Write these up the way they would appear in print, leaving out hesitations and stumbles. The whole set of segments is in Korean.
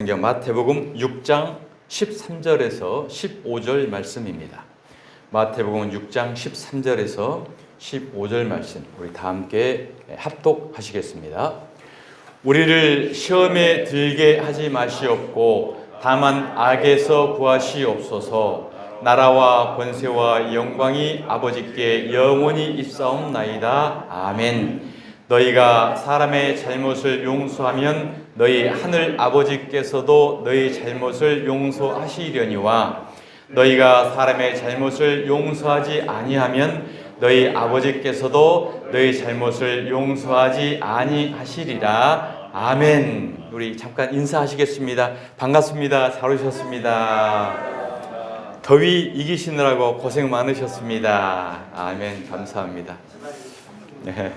성경 마태복음 6장 13절에서 15절 말씀입니다. 마태복음 6장 13절에서 15절 말씀 우리 다 함께 합독하시겠습니다. 우리를 시험에 들게 하지 마시옵고 다만 악에서 구하시옵소서. 나라와 권세와 영광이 아버지께 영원히 있사옵나이다. 아멘. 너희가 사람의 잘못을 용서하면 너희 하늘 아버지께서도 너희 잘못을 용서하시려니와 너희가 사람의 잘못을 용서하지 아니하면 너희 아버지께서도 너희 잘못을 용서하지 아니하시리라. 아멘. 우리 잠깐 인사하시겠습니다. 반갑습니다. 잘 오셨습니다. 더위 이기시느라고 고생 많으셨습니다. 아멘. 감사합니다. 네.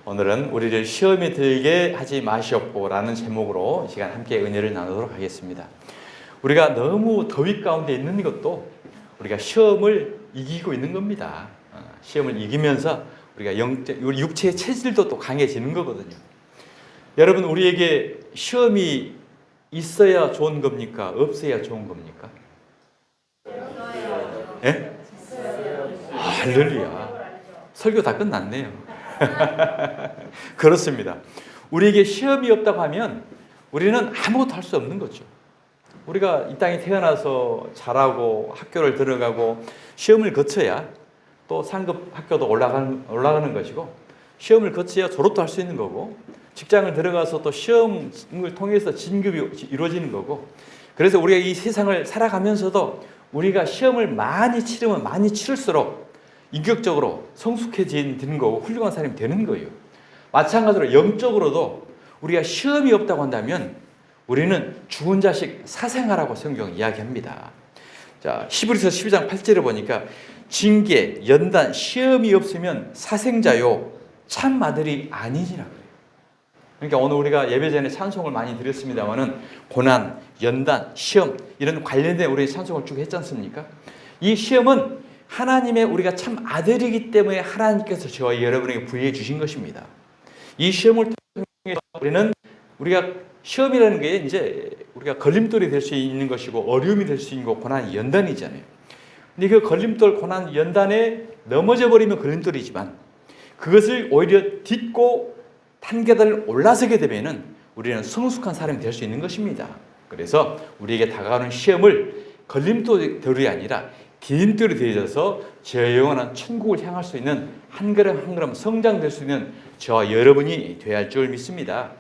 오늘은 우리를 시험에 들게 하지 마시옵고 라는 제목으로 이 시간 함께 은혜를 나누도록 하겠습니다. 우리가 너무 더위 가운데 있는 것도 우리가 시험을 이기고 있는 겁니다. 시험을 이기면서 우리가 우리 육체의 체질도 또 강해지는 거거든요. 여러분, 우리에게 시험이 있어야 좋은 겁니까? 없어야 좋은 겁니까? 예? 할렐루야. 설교 다 끝났네요. 그렇습니다. 우리에게 시험이 없다고 하면 우리는 아무것도 할 수 없는 거죠. 우리가 이 땅에 태어나서 자라고 학교를 들어가고 시험을 거쳐야 또 상급 학교도 올라가는 것이고, 시험을 거쳐야 졸업도 할 수 있는 거고, 직장을 들어가서 또 시험을 통해서 진급이 이루어지는 거고, 그래서 우리가 이 세상을 살아가면서도 우리가 시험을 많이 치르면 많이 치를수록 인격적으로 성숙해지는 거고 훌륭한 사람이 되는 거예요. 마찬가지로 영적으로도 우리가 시험이 없다고 한다면 우리는 죽은 자식 사생아라고 성경은 이야기합니다. 자, 히브리서 12장 8절에 보니까 징계, 연단, 시험이 없으면 사생자요 참 아들이 아니니라 그래요. 그러니까 오늘 우리가 예배 전에 찬송을 많이 드렸습니다만은 고난, 연단, 시험 이런 관련된 우리 찬송을 쭉 했지 않습니까? 이 시험은 하나님의 우리가 참 아들이기 때문에 하나님께서 저와 여러분에게 부여해 주신 것입니다. 이 시험을 통해서 우리가 시험이라는 게 이제 우리가 걸림돌이 될 수 있는 것이고 어려움이 될 수 있는 거 고난 연단이잖아요. 근데 그 걸림돌 고난 연단에 넘어져 버리면 걸림돌이지만 그것을 오히려 딛고 한 계단을 올라서게 되면은 우리는 성숙한 사람이 될 수 있는 것입니다. 그래서 우리에게 다가오는 시험을 걸림돌이 아니라 디딤돌이 되어져서 저 영원한 천국을 향할 수 있는 한 걸음 한 걸음 성장될 수 있는 저와 여러분이 되어야 할 줄 믿습니다.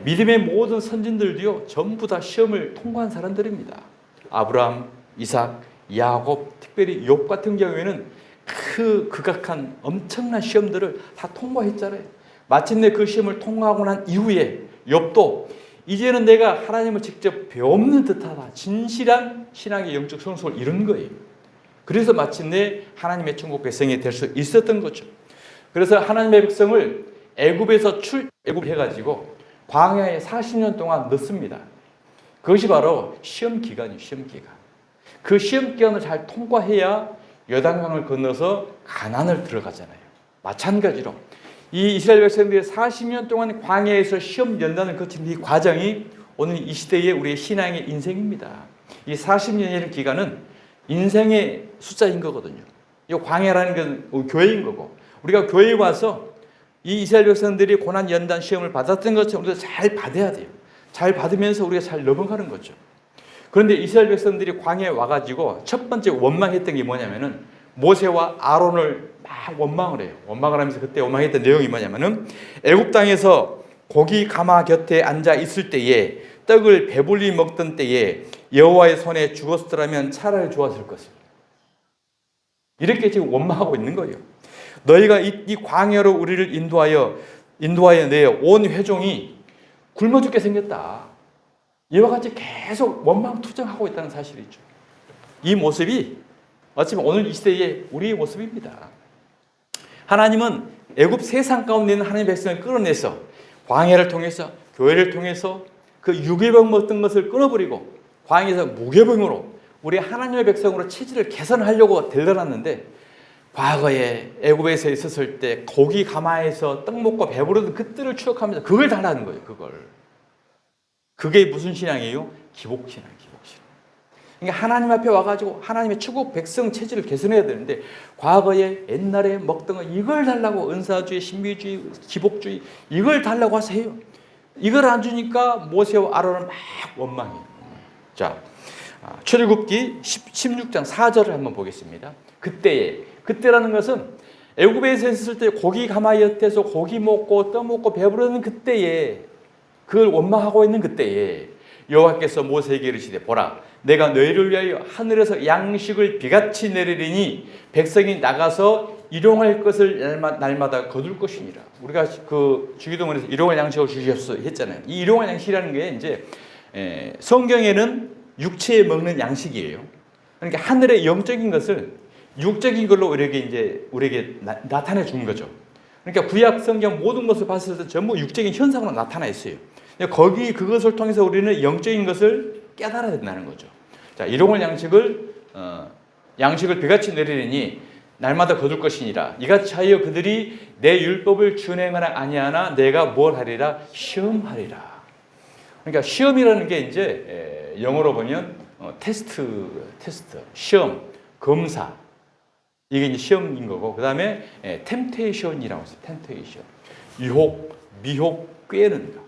믿음의 모든 선진들도요 전부 다 시험을 통과한 사람들입니다. 아브라함, 이삭, 야곱, 특별히 욥 같은 경우에는 그 극악한 엄청난 시험들을 다 통과했잖아요. 마침내 그 시험을 통과하고 난 이후에 욥도 이제는 내가 하나님을 직접 배우는 듯하다, 진실한 신앙의 영적 성숙을 이룬 거예요. 그래서 마침내 하나님의 천국 백성이 될 수 있었던 거죠. 그래서 하나님의 백성을 애굽에서 출애굽해가지고 광야에 40년 동안 넣습니다. 그것이 바로 시험 기간이에요. 시험 기간. 그 시험 기간을 잘 통과해야 요단강을 건너서 가나안을 들어가잖아요. 마찬가지로 이 이스라엘 백성들이 40년 동안 광야에서 시험 연단을 거친 이 과정이 오늘 이 시대의 우리의 신앙의 인생입니다. 이 40년이라는 기간은 인생의 숫자인 거거든요. 이 광야라는 건 교회인 거고, 우리가 교회에 와서 이 이스라엘 백성들이 고난 연단 시험을 받았던 것처럼 우리가 잘 받아야 돼요. 잘 받으면서 우리가 잘 넘어가는 거죠. 그런데 이스라엘 백성들이 광야에 와가지고 첫 번째 원망했던 게 뭐냐면은 모세와 아론을 막 원망을 해요. 원망을 하면서 그때 원망했던 내용이 뭐냐면은 애굽 땅에서 고기 가마 곁에 앉아 있을 때에 떡을 배불리 먹던 때에 여호와의 손에 죽었더라면 차라리 좋았을 것을. 이렇게 지금 원망하고 있는 거예요. 너희가 이 광야로 우리를 인도하여 내어 온 회종이 굶어 죽게 생겼다. 이와 같이 계속 원망투정하고 있다는 사실이죠. 이 모습이 어쩌면 오늘 이 시대의 우리의 모습입니다. 하나님은 애굽 세상 가운데 있는 하나님의 백성을 끌어내서 광야를 통해서 교회를 통해서 그 유괴병 먹던 것을 끊어버리고 광야에서 무괴병으로 우리 하나님의 백성으로 체질을 개선하려고 들러났는데, 과거에 애굽에서 있었을 때 고기 가마에서 떡 먹고 배부르던 그때를 추억하면서 그걸 달라는 거예요. 그걸 그게 무슨 신앙이에요? 기복신앙, 기복신앙. 그러니까 하나님 앞에 와가지고 하나님의 천국 백성 체질을 개선해야 되는데 과거에 옛날에 먹던 거 이걸 달라고 은사주의, 신비주의, 기복주의 이걸 달라고 하세요. 이걸 안 주니까 모세와 아론은 막 원망해요. 자, 출애굽기 16장 4절을 한번 보겠습니다. 그때라는 것은 애굽에서 있을 때 고기 가마에 곁에서 고기 먹고 떡 먹고 배부르는 그때에, 그걸 원망하고 있는 그때에 여호와께서 모세에게 이르시되 보라 내가 너희를 위하여 하늘에서 양식을 비같이 내리리니 백성이 나가서 일용할 것을 날마다 거둘 것이니라. 우리가 그 주기도문에서 일용할 양식을 주시옵소서 했잖아요. 이 일용할 양식이라는 게 이제 성경에는 육체에 먹는 양식이에요. 그러니까 하늘의 영적인 것을 육적인 걸로 우리에게 나타내 준 거죠. 그러니까 구약 성경 모든 것을 봤을 때 전부 육적인 현상으로 나타나 있어요. 거기 그것을 통해서 우리는 영적인 것을 깨달아야 된다는 거죠. 자, 일용할 양식을 비같이 내리리니 날마다 거둘 것이니라. 이같이 하여 그들이 내 율법을 준행하나 아니하나 내가 뭘 하리라? 시험하리라. 그러니까 시험이라는 게 이제 영어로 보면 테스트, 시험, 검사. 이게 이제 시험인 거고, 그 다음에 템테이션이라고 했어요. 템테이션. 유혹, 미혹, 꾀는 거.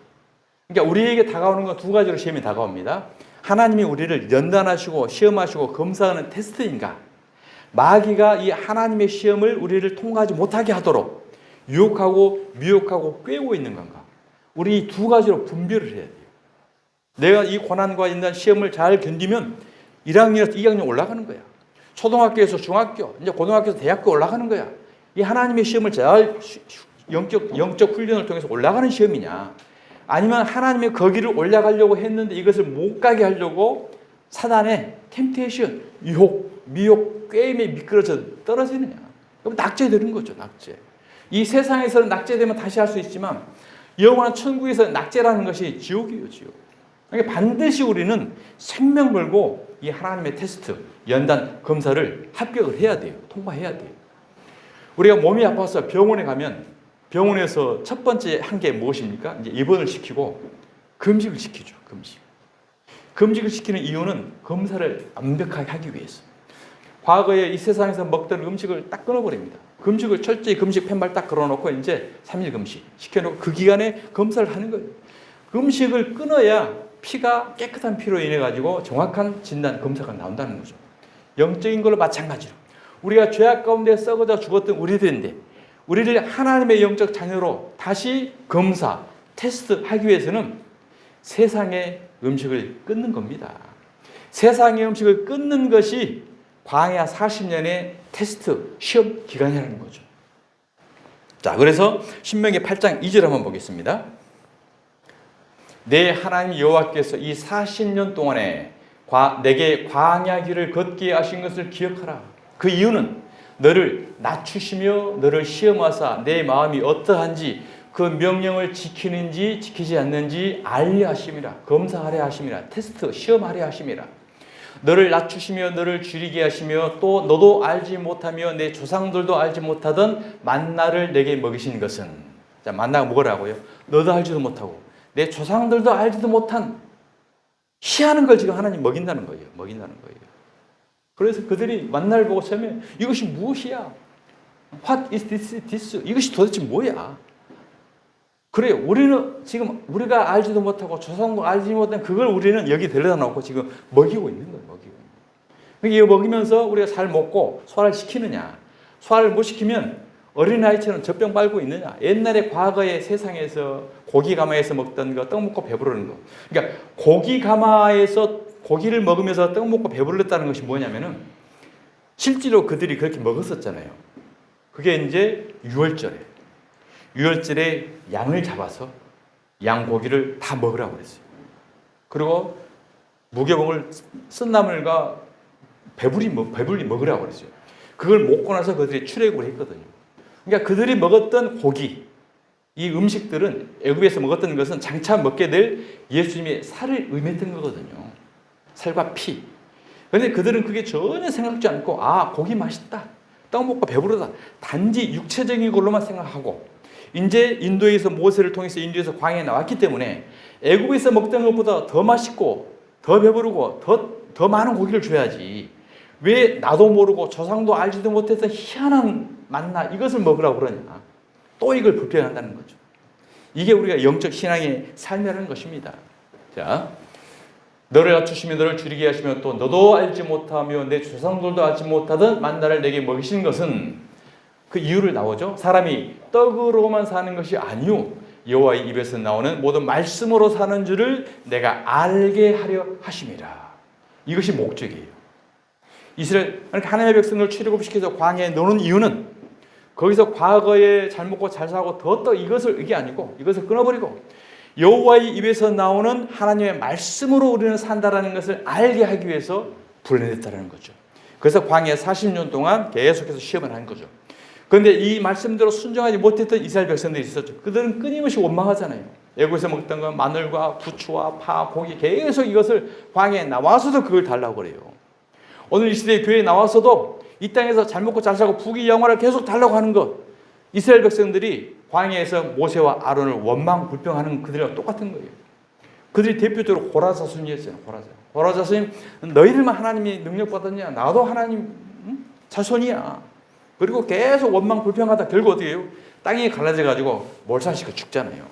그러니까 우리에게 다가오는 건 두 가지로 시험이 다가옵니다. 하나님이 우리를 연단하시고 시험하시고 검사하는 테스트인가? 마귀가 이 하나님의 시험을 우리를 통과하지 못하게 하도록 유혹하고 미혹하고 꾀고 있는 건가? 우리 이 두 가지로 분별을 해야 돼요. 내가 이 고난과 연단 시험을 잘 견디면 1학년에서 2학년 올라가는 거야. 초등학교에서 중학교, 이제 고등학교에서 대학교 올라가는 거야. 이 하나님의 시험을 잘 영적 훈련을 통해서 올라가는 시험이냐? 아니면 하나님의 거기를 올라가려고 했는데 이것을 못 가게 하려고 사단의 템테이션, 유혹, 미혹, 꾀임에 미끄러져 떨어지느냐? 그럼 낙제되는 거죠, 낙제. 이 세상에서는 낙제되면 다시 할 수 있지만 영원한 천국에서는 낙제라는 것이 지옥이에요, 지옥. 그러니까 반드시 우리는 생명 걸고 이 하나님의 테스트, 연단, 검사를 합격을 해야 돼요. 통과해야 돼요. 우리가 몸이 아파서 병원에 가면 병원에서 첫 번째 한 게 무엇입니까? 이제 입원을 시키고 금식을 시키죠. 금식을 시키는 이유는 검사를 완벽하게 하기 위해서. 과거에 이 세상에서 먹던 음식을 딱 끊어버립니다. 금식을 철저히 금식 팻말 딱 걸어놓고 이제 3일 금식 시켜놓고 그 기간에 검사를 하는 거예요. 금식을 끊어야 피가 깨끗한 피로 인해 가지고 정확한 진단 검사가 나온다는 거죠. 영적인 걸로 마찬가지로 우리가 죄악 가운데 썩어져 죽었던 우리들인데 우리를 하나님의 영적 자녀로 다시 검사, 테스트하기 위해서는 세상의 음식을 끊는 겁니다. 세상의 음식을 끊는 것이 광야 40년의 테스트, 시험 기간이라는 거죠. 자, 그래서 신명기 8장 2절 한번 보겠습니다. 내 하나님 여호와께서 이 40년 동안에 내게 광야 길을 걷게 하신 것을 기억하라. 그 이유는 너를 낮추시며 너를 시험하사 내 마음이 어떠한지 그 명령을 지키는지 지키지 않는지 알려 하심이라. 검사하려 하심이라. 테스트, 시험하려 하심이라. 너를 낮추시며 너를 줄이게 하시며 또 너도 알지 못하며 내 조상들도 알지 못하던 만나를 내게 먹이신 것은. 자, 만나가 뭐라고요? 너도 알지도 못하고 내 조상들도 알지도 못한 희한한 걸 지금 하나님 먹인다는 거예요. 그래서 그들이 만나를 보고 처음에 이것이 무엇이야? What is this? 이것이 도대체 뭐야? 그래요. 우리는 지금 우리가 알지도 못하고 조상도 알지 못한 그걸 우리는 여기 데려다 놓고 지금 먹이고 있는 거예요. 이거 먹이면서 우리가 잘 먹고 소화를 시키느냐? 소화를 못 시키면 어린아이처럼 젖병 빨고 있느냐? 옛날에 과거의 세상에서 고기 가마에서 먹던 거, 떡 먹고 배부르는 거. 그러니까 고기 가마에서 고기를 먹으면서 떡 먹고 배불렀다는 것이 뭐냐면은 실제로 그들이 그렇게 먹었었잖아요. 그게 이제 유월절에 양을 잡아서 양고기를 다 먹으라고 그랬어요. 그리고 무교봉을 쓴나물과 배불리 먹으라고 그랬어요. 그걸 먹고 나서 그들이 출애굽을 했거든요. 그러니까 그들이 먹었던 고기, 이 음식들은 애굽에서 먹었던 것은 장차 먹게 될 예수님의 살을 의미했던 거거든요. 살과 피. 그런데 그들은 그게 전혀 생각지 않고 고기 맛있다. 떡 먹고 배부르다. 단지 육체적인 걸로만 생각하고 이제 인도에서 모세를 통해서 인도에서 광야에 나왔기 때문에 애굽에서 먹던 것보다 더 맛있고 더 배부르고 더 많은 고기를 줘야지. 왜 나도 모르고 조상도 알지도 못했던 희한한 만나 이것을 먹으라고 그러냐. 또 이걸 불평한다는 거죠. 이게 우리가 영적 신앙의 삶이라는 것입니다. 자, 너를 갖추시며 너를 줄이게 하시며 또 너도 알지 못하며 내 조상들도 알지 못하던 만나를 내게 먹이신 것은 그 이유를 나오죠. 사람이 떡으로만 사는 것이 아니요 여호와의 입에서 나오는 모든 말씀으로 사는 줄을 내가 알게 하려 하심이라. 이것이 목적이에요. 이스라엘 하나님의 백성을 출애굽시켜서 광야에 넣는 이유는 거기서 과거에 잘 먹고 잘 살고 더 이것을 이게 아니고 이것을 끊어버리고 여호와의 입에서 나오는 하나님의 말씀으로 우리는 산다라는 것을 알게 하기 위해서 불러냈다는 거죠. 그래서 광야 40년 동안 계속해서 시험을 한 거죠. 그런데 이 말씀대로 순종하지 못했던 이스라엘 백성들이 있었죠. 그들은 끊임없이 원망하잖아요. 애굽에서 먹던 건 마늘과 부추와 파, 고기 계속 이것을 광야에 나와서도 그걸 달라고 그래요. 오늘 이 시대에 교회에 나와서도 이 땅에서 잘 먹고 잘 살고 부귀 영화를 계속 달라고 하는 것, 이스라엘 백성들이 광야에서 모세와 아론을 원망 불평하는 그들이랑 똑같은 거예요. 그들이 대표적으로 고라 자손이었어요. 고라 자손이 너희들만 하나님이 능력 받았냐? 나도 하나님 자손이야. 그리고 계속 원망 불평하다 결국 어떻게 해요? 땅이 갈라져 가지고 몰살시켜 죽잖아요.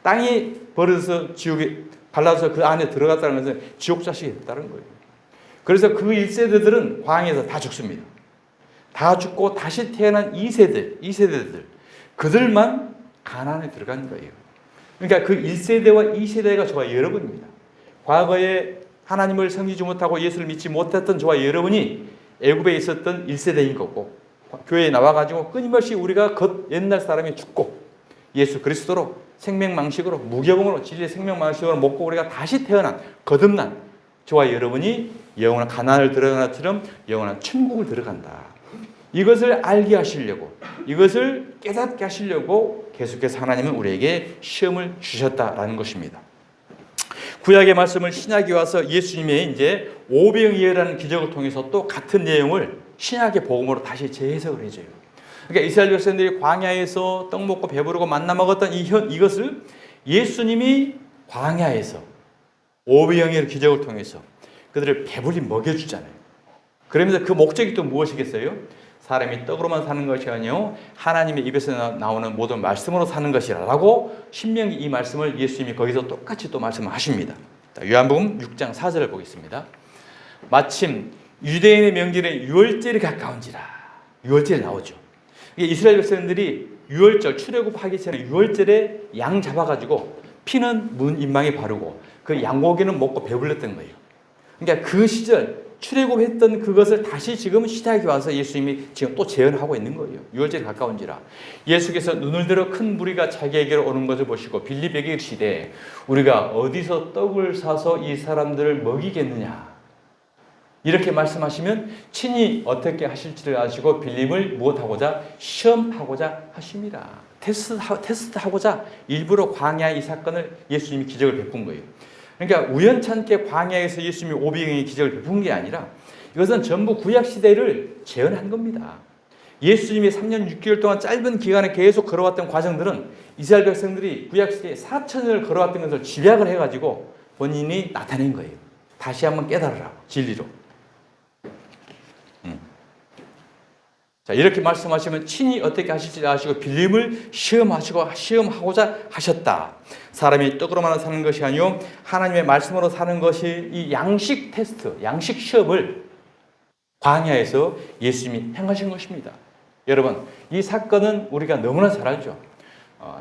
땅이 벌어서 지옥에 갈라서 그 안에 들어갔다는 것은 지옥 자식이 됐다는 거예요. 그래서 그 1세대들은 광야에서 다 죽습니다. 다 죽고 다시 태어난 2세대들 그들만 가나안에 들어간 거예요. 그러니까 그 1세대와 2세대가 저와 여러분입니다. 과거에 하나님을 섬기지 못하고 예수를 믿지 못했던 저와 여러분이 애굽에 있었던 1세대인 거고 교회에 나와가지고 끊임없이 우리가 옛날 사람이 죽고 예수 그리스도로 생명망식으로 무교봉으로 진리의 생명망식으로 먹고 우리가 다시 태어난 거듭난 저와 여러분이 영원한 가나안을 들어가는 것처럼 영원한 천국을 들어간다. 이것을 알게 하시려고 이것을 깨닫게 하시려고 계속해서 하나님은 우리에게 시험을 주셨다라는 것입니다. 구약의 말씀을 신약에 와서 예수님의 이제 오병이어라는 기적을 통해서 또 같은 내용을 신약의 복음으로 다시 재해석을 해줘요. 그러니까 이스라엘 백성들이 광야에서 떡 먹고 배부르고 만나 먹었던 이것을 예수님이 광야에서 오병이어 기적을 통해서 그들을 배불리 먹여주잖아요. 그러면서 그 목적이 또 무엇이겠어요? 사람이 떡으로만 사는 것이 아니요 하나님의 입에서 나오는 모든 말씀으로 사는 것이라고 신명기 이 말씀을 예수님이 거기서 똑같이 또 말씀하십니다. 요한복음 6장 4절을 보겠습니다. 마침 유대인의 명절에 유월절이 가까운지라. 유월절이 나오죠. 이스라엘 백성들이 유월절 출애굽하기 전에 유월절에 양 잡아가지고 피는 문 인망에 바르고 그 양고기는 먹고 배불렀던 거예요. 그러니까 그 시절 출애굽했던 그것을 다시 지금 시작해 와서 예수님이 지금 또 재현하고 있는 거예요. 유월절이 가까운지라. 예수께서 눈을 들어 큰 무리가 자기에게로 오는 것을 보시고 빌립에게 이르시되 우리가 어디서 떡을 사서 이 사람들을 먹이겠느냐. 이렇게 말씀하시면 친히 어떻게 하실지를 아시고 빌립을 무엇하고자 시험하고자 하십니다. 테스트하고자 일부러 광야의 이 사건을 예수님이 기적을 베푼 거예요. 그러니까 우연찮게 광야에서 예수님이 오병이어의 기적을 베푼 게 아니라 이것은 전부 구약시대를 재현한 겁니다. 예수님이 3년 6개월 동안 짧은 기간에 계속 걸어왔던 과정들은 이스라엘 백성들이 구약시대에 4,000년을 걸어왔던 것을 집약을 해가지고 본인이 나타낸 거예요. 다시 한번 깨달으라고 진리로. 자, 이렇게 말씀하시면 친히 어떻게 하실지 아시고 빌림을 시험하고자 하셨다. 사람이 떡으로만 사는 것이 아니요 하나님의 말씀으로 사는 것이 이 양식 테스트, 양식 시험을 광야에서 예수님이 행하신 것입니다. 여러분, 이 사건은 우리가 너무나 잘 알죠.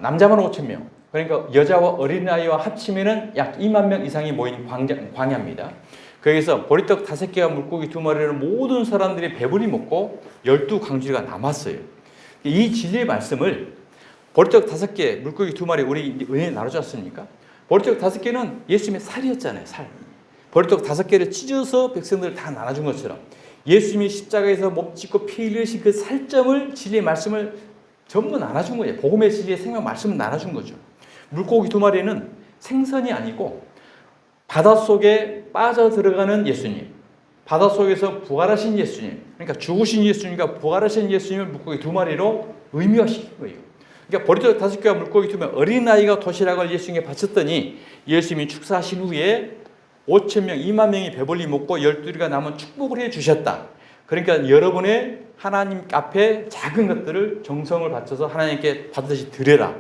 남자만 5,000명, 그러니까 여자와 어린아이와 합치면 약 2만 명 이상이 모인 광야입니다. 거기서 보리떡 5개와 물고기 2마리를 모든 사람들이 배불리 먹고 12강주리가 남았어요. 이 진리의 말씀을 보리떡 5개, 물고기 2마리 우리 은혜에 나눠줬습니까? 보리떡 5개는 예수님의 살이었잖아요. 살. 보리떡 5개를 찢어서 백성들을 다 나눠준 것처럼 예수님이 십자가에서 못 찢고 피 흘리신 그 살점을 진리의 말씀을 전부 나눠준 거예요. 복음의 진리의 생명 말씀을 나눠준 거죠. 물고기 2마리는 생선이 아니고 바닷속에 빠져들어가는 예수님, 바닷속에서 부활하신 예수님, 그러니까 죽으신 예수님과 부활하신 예수님을 물고기 2마리로 의미화시킨 거예요. 그러니까 보리떡 5개와 물고기 2명, 어린아이가 도시락을 예수님께 바쳤더니 예수님이 축사하신 후에 5,000명, 2만 명이 배불리 먹고 12개가 남은 축복을 해 주셨다. 그러니까 여러분의 하나님 앞에 작은 것들을 정성을 바쳐서 하나님께 반드시 드려라.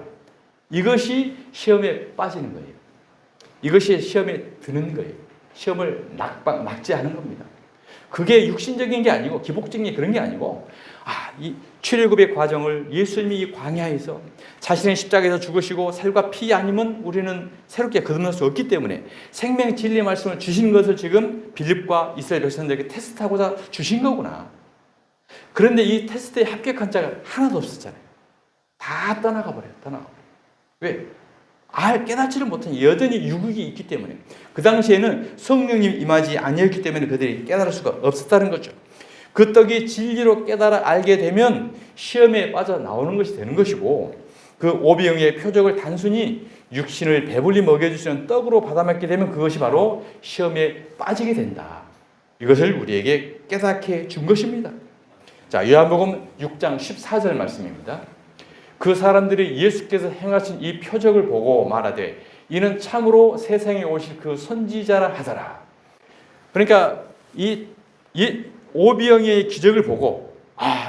이것이 시험에 빠지는 거예요. 이것이 시험에 드는 거예요. 시험을 낙제하는 겁니다. 그게 육신적인 게 아니고 기복적인 그런 게 아니고 이 출애굽의 과정을 예수님이 이 광야에서 자신의 십자가에서 죽으시고 살과 피 아니면 우리는 새롭게 거듭날 수 없기 때문에 생명 진리의 말씀을 주신 것을 지금 빌립과 이스라엘 백성들에게 테스트하고자 주신 거구나. 그런데 이 테스트에 합격한 자가 하나도 없었잖아요. 다 떠나가 버려요. 왜? 깨닫지를 못한 여전히 유혹이 있기 때문에 그 당시에는 성령님이 임하지 아니었기 때문에 그들이 깨달을 수가 없었다는 거죠. 그 떡이 진리로 깨달아 알게 되면 시험에 빠져나오는 것이 되는 것이고 그 오병이의 표적을 단순히 육신을 배불리 먹여주시는 떡으로 받아먹게 되면 그것이 바로 시험에 빠지게 된다. 이것을 우리에게 깨닫게 준 것입니다. 자, 요한복음 6장 14절 말씀입니다. 그 사람들이 예수께서 행하신 이 표적을 보고 말하되 이는 참으로 세상에 오실 그 선지자라 하더라. 그러니까 이 오병이의 기적을 보고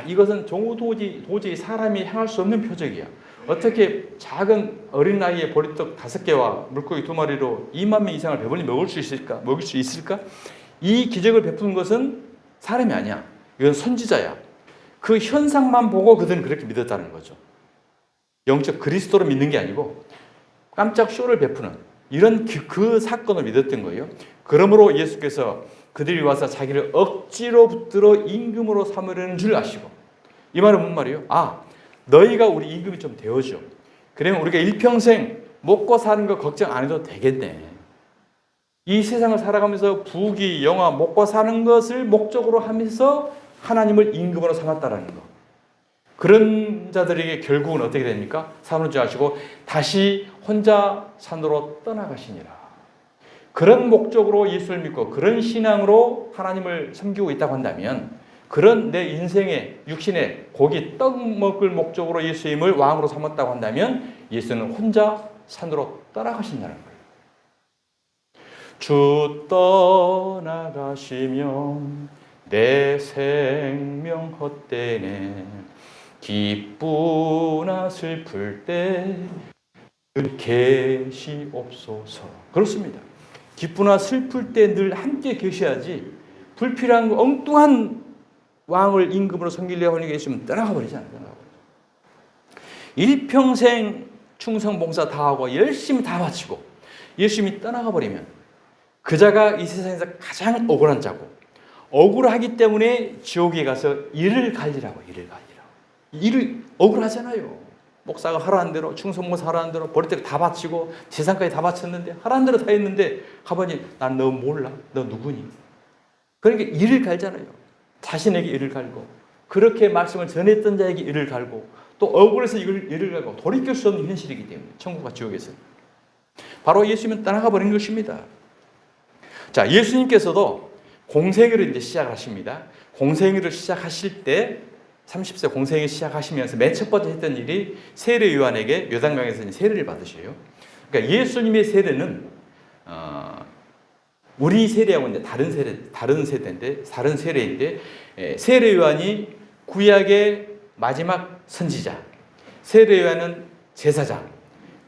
이것은 도저히 사람이 행할 수 없는 표적이야. 어떻게 작은 어린 나이에 보리떡 5개와 물고기 2마리로 2만 명 이상을 배불리 먹을 수 있을까? 이 기적을 베푸는 것은 사람이 아니야. 이건 선지자야. 그 현상만 보고 그들은 그렇게 믿었다는 거죠. 영적 그리스도를 믿는 게 아니고 깜짝 쇼를 베푸는 이런 그 사건을 믿었던 거예요. 그러므로 예수께서 그들이 와서 자기를 억지로 붙들어 임금으로 삼으려는 줄 아시고, 이 말은 뭔 말이에요? 너희가 우리 임금이 좀 되어줘. 그러면 우리가 일평생 먹고 사는 거 걱정 안 해도 되겠네. 이 세상을 살아가면서 부귀 영화 먹고 사는 것을 목적으로 하면서 하나님을 임금으로 삼았다라는 거. 그런 자들에게 결국은 어떻게 됩니까? 삼는 줄 아시고 다시 혼자 산으로 떠나가시니라. 그런 목적으로 예수를 믿고 그런 신앙으로 하나님을 섬기고 있다고 한다면, 그런 내 인생의 육신의 고기 떡 먹을 목적으로 예수님을 왕으로 삼았다고 한다면 예수는 혼자 산으로 떠나가신다는 거예요. 주 떠나가시면 내 생명 헛되네. 기쁘나 슬플 때 늘 계시옵소서. 그렇습니다. 기쁘나 슬플 때 늘 함께 계셔야지 불필요한 엉뚱한 왕을 임금으로 섬기려고 하는 게 있으면 떠나가 버리지 않아요. 일평생 충성 봉사 다 하고 열심히 다 바치고 예수님이 떠나가 버리면 그 자가 이 세상에서 가장 억울한 자고, 억울하기 때문에 지옥에 가서 일을 갈리라고. 일을 억울하잖아요. 목사가 하라는 대로, 충성봉사 하라는 대로 보리떡 다 바치고 재산까지 다 바쳤는데, 하라는 대로 다 했는데 가보니 난 너 몰라, 너 누구니? 그러니까 일을 갈잖아요. 자신에게 일을 갈고, 그렇게 말씀을 전했던 자에게 일을 갈고, 또 억울해서 일을 갈고, 돌이킬 수 없는 현실이기 때문에 천국과 지옥에서 바로 예수님은 떠나가 버린 것입니다. 자, 예수님께서도 공생애를 이제 시작하십니다. 공생애를 시작하실 때 30세 공생애 시작하시면서 맨 첫 번째 했던 일이 세례 요한에게 요단강에서 세례를 받으셔요. 그러니까 예수님의 세례는 우리 세례하고는 다른 세례인데 세례 요한이 구약의 마지막 선지자, 세례 요한은 제사장,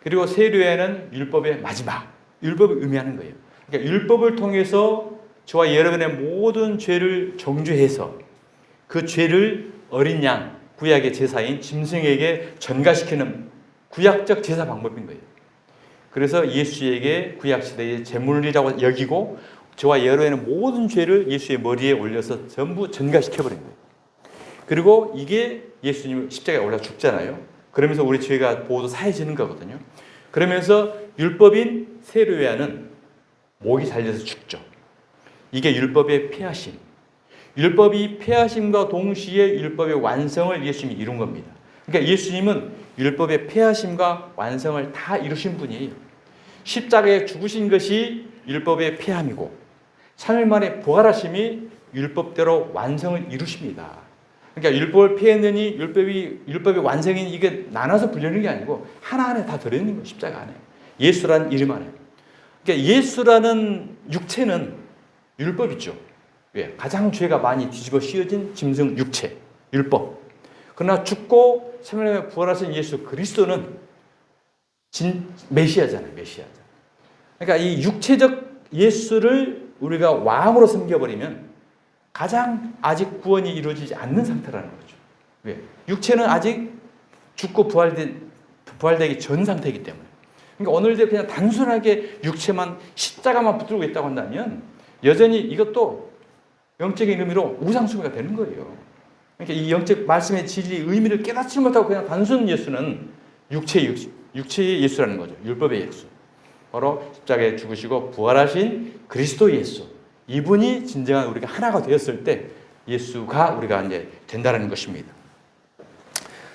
그리고 세례 요한은 율법의 마지막, 율법을 의미하는 거예요. 그러니까 율법을 통해서 저와 여러분의 모든 죄를 정죄해서 그 죄를 어린 양, 구약의 제사인 짐승에게 전가시키는 구약적 제사 방법인 거예요. 그래서 예수에게 구약시대의 제물이라고 여기고 저와 여러분의 모든 죄를 예수의 머리에 올려서 전부 전가시켜버린 거예요. 그리고 이게 예수님 십자가에 올라 죽잖아요. 그러면서 우리 죄가 모두 사해지는 거거든요. 그러면서 율법인 세례 요한은 목이 잘려서 죽죠. 이게 율법의 폐하심. 율법이 폐하심과 동시에 율법의 완성을 예수님이 이룬 겁니다. 그러니까 예수님은 율법의 폐하심과 완성을 다 이루신 분이에요. 십자가에 죽으신 것이 율법의 폐함이고 3일 만에 부활하심이 율법대로 완성을 이루십니다. 그러니까 율법을 피했느니 율법이 완성이니 이게 나눠서 불리는 게 아니고 하나 안에 다 들어있는 거예요. 십자가 안에. 예수라는 이름 안에. 그러니까 예수라는 육체는 율법이죠. 왜? 가장 죄가 많이 뒤집어 씌워진 짐승 육체, 율법. 그러나 죽고 3일 만에 부활하신 예수 그리스도는 메시아잖아요. 메시아죠. 그러니까 이 육체적 예수를 우리가 왕으로 섬겨버리면 가장 아직 구원이 이루어지지 않는 상태라는 거죠. 왜? 육체는 아직 죽고 부활되기 전 상태이기 때문에. 그러니까 오늘도 그냥 단순하게 육체만 십자가만 붙들고 있다고 한다면 여전히 이것도 영적인 의미로 우상숭배가 되는 거예요. 그러니까 이 영적 말씀의 진리 의미를 깨닫지 못하고 그냥 단순 예수는 육체의 예수라는 거죠. 율법의 예수. 바로 십자가에 죽으시고 부활하신 그리스도 예수. 이분이 진정한 우리가 하나가 되었을 때 예수가 우리가 이제 된다는 것입니다.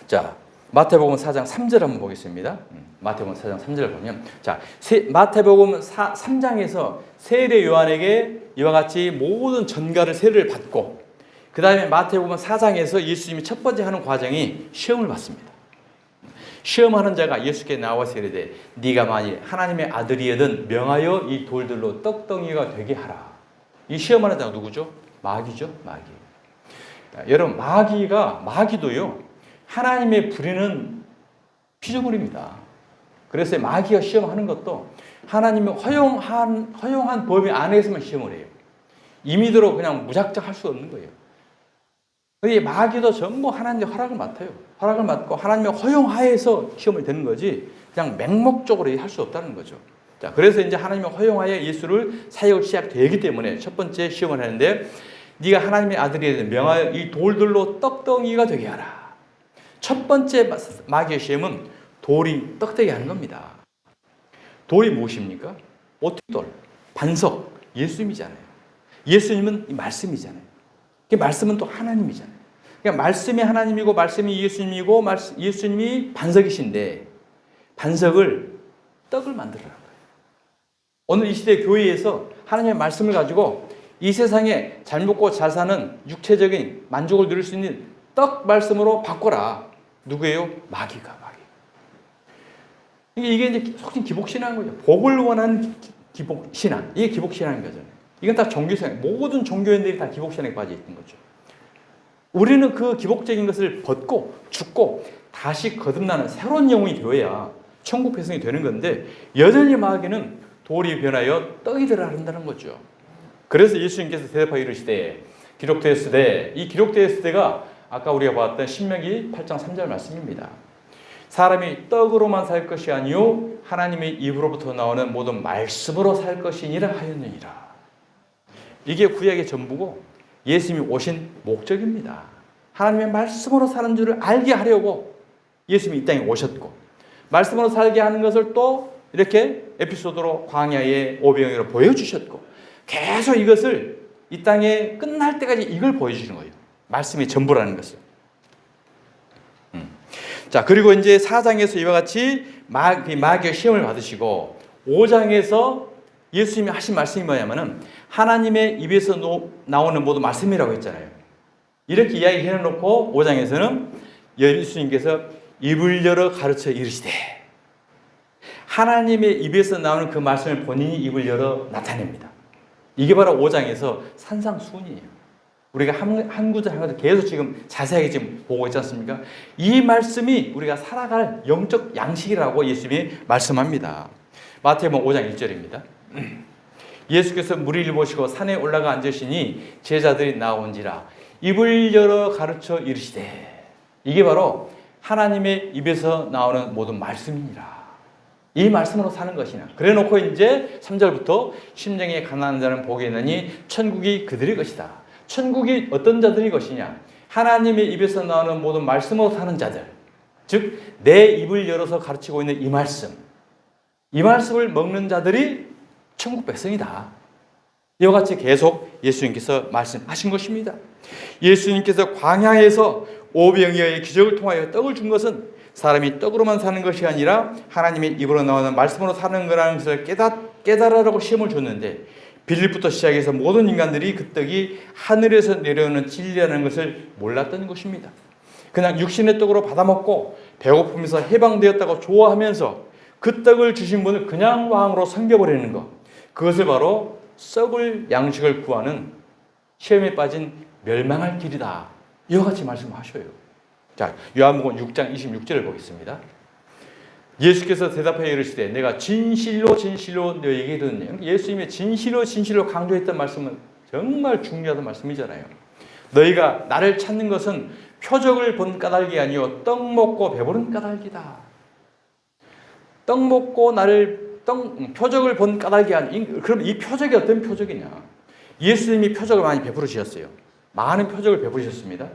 자, 마태복음 4장 3절 한번 보겠습니다. 마태복음 4장 3절을 보면, 자, 마태복음 3장에서 세례 요한에게 이와 같이 모든 전가를 세례를 받고, 그 다음에 마태복음 4장에서 예수님이 첫 번째 하는 과정이 시험을 받습니다. 시험하는 자가 예수께 나와서 이르되 네가 만일 하나님의 아들이거든 명하여 이 돌들로 떡덩이가 되게 하라. 이 시험하는 자가 누구죠? 마귀죠. 마귀. 여러분, 마귀도요 하나님의 부리는 피조물입니다. 그래서 마귀가 시험하는 것도 하나님의 허용한 범위 안에서만 시험을 해요. 임의대로 그냥 무작정 할 수 없는 거예요. 이 마귀도 전부 하나님의 허락을 맡아요. 허락을 맡고 하나님의 허용하에서 시험을 되는 거지 그냥 맹목적으로 할 수 없다는 거죠. 자, 그래서 이제 하나님의 허용하에 예수를 사역을 시작되기 때문에 첫 번째 시험을 하는데 네가 하나님의 아들이 명하여 이 돌들로 떡덩이가 되게 하라. 첫 번째 마귀의 시험은 돌이 떡되게 하는 겁니다. 돌이 무엇입니까? 오티돌, 반석, 예수님이잖아요. 예수님은 이 말씀이잖아요. 그 말씀은 또 하나님이잖아요. 그러니까 말씀이 하나님이고 말씀이 예수님이고 예수님이 반석이신데 반석을 떡을 만들어라. 오늘 이 시대 교회에서 하나님의 말씀을 가지고 이 세상에 잘 먹고 잘 사는 육체적인 만족을 누릴 수 있는 떡 말씀으로 바꿔라. 누구예요? 마귀가. 이게 이제 속칭 기복신앙인 거죠. 복을 원하는 기복신앙. 이게 기복신앙인 거잖아요. 이건 다 종교신앙. 모든 종교인들이 다 기복신앙에 빠져 있는 거죠. 우리는 그 기복적인 것을 벗고 죽고 다시 거듭나는 새로운 영혼이 되어야 천국 백성이 되는 건데 여전히 마귀는 돌이 변하여 떡이 되라 한다는 거죠. 그래서 예수님께서 대답하여 이르시되 기록되었으되, 이 기록되었으되가 아까 우리가 봤던 신명기 8장 3절 말씀입니다. 사람이 떡으로만 살 것이 아니요 하나님의 입으로부터 나오는 모든 말씀으로 살 것이니라 하였느니라. 이게 구약의 전부고 예수님이 오신 목적입니다. 하나님의 말씀으로 사는 줄을 알게 하려고 예수님이 이 땅에 오셨고, 말씀으로 살게 하는 것을 또 이렇게 에피소드로 광야의 오병이로 보여주셨고, 계속 이것을 이 땅에 끝날 때까지 이걸 보여주시는 거예요. 말씀이 전부라는 것을. 자, 그리고 이제 4장에서 이와 같이 마귀의 시험을 받으시고 5장에서 예수님이 하신 말씀이 뭐냐면은 하나님의 입에서 나오는 모든 말씀이라고 했잖아요. 이렇게 이야기해 놓고 5장에서는 예수님께서 입을 열어 가르쳐 이르시되, 하나님의 입에서 나오는 그 말씀을 본인이 입을 열어 나타냅니다. 이게 바로 5장에서 산상수훈이에요. 우리가 한 구절 한 구절 계속 지금 자세하게 지금 보고 있지 않습니까? 이 말씀이 우리가 살아갈 영적 양식이라고 예수님이 말씀합니다. 마태복음 5장 1절입니다. 예수께서 무리를 보시고 산에 올라가 앉으시니 제자들이 나온지라 입을 열어 가르쳐 이르시되, 이게 바로 하나님의 입에서 나오는 모든 말씀이니라. 이 말씀으로 사는 것이냐. 그래 놓고 이제 3절부터 심령에 가난한 자는 복이 있나니 천국이 그들의 것이다. 천국이 어떤 자들의 것이냐? 하나님의 입에서 나오는 모든 말씀으로 사는 자들, 즉 내 입을 열어서 가르치고 있는 이 말씀을 먹는 자들이 천국 백성이다. 이와 같이 계속 예수님께서 말씀하신 것입니다. 예수님께서 광야에서 오병이어의 기적을 통하여 떡을 준 것은 사람이 떡으로만 사는 것이 아니라 하나님의 입으로 나오는 말씀으로 사는 거라는 것을 깨달으라고 시험을 줬는데, 빌립부터 시작해서 모든 인간들이 그 떡이 하늘에서 내려오는 진리라는 것을 몰랐던 것입니다. 그냥 육신의 떡으로 받아먹고 배고프면서 해방되었다고 좋아하면서 그 떡을 주신 분을 그냥 왕으로 섬겨버리는 것, 그것을 바로 썩을 양식을 구하는 시험에 빠진 멸망할 길이다. 이와 같이 말씀하셔요. 자, 요한복음 6장 26절을 보겠습니다. 예수께서 대답하여 이르시되 내가 진실로 진실로 너희에게 이르노니, 예수님의 진실로 진실로 강조했던 말씀은 정말 중요한 말씀이잖아요. 너희가 나를 찾는 것은 표적을 본 까닭이 아니요 떡 먹고 배부른 까닭이다. 떡 먹고 표적을 본 까닭이 아니. 그럼 이 표적이 어떤 표적이냐? 예수님이 표적을 많이 베풀으셨어요. 많은 표적을 베푸셨습니다.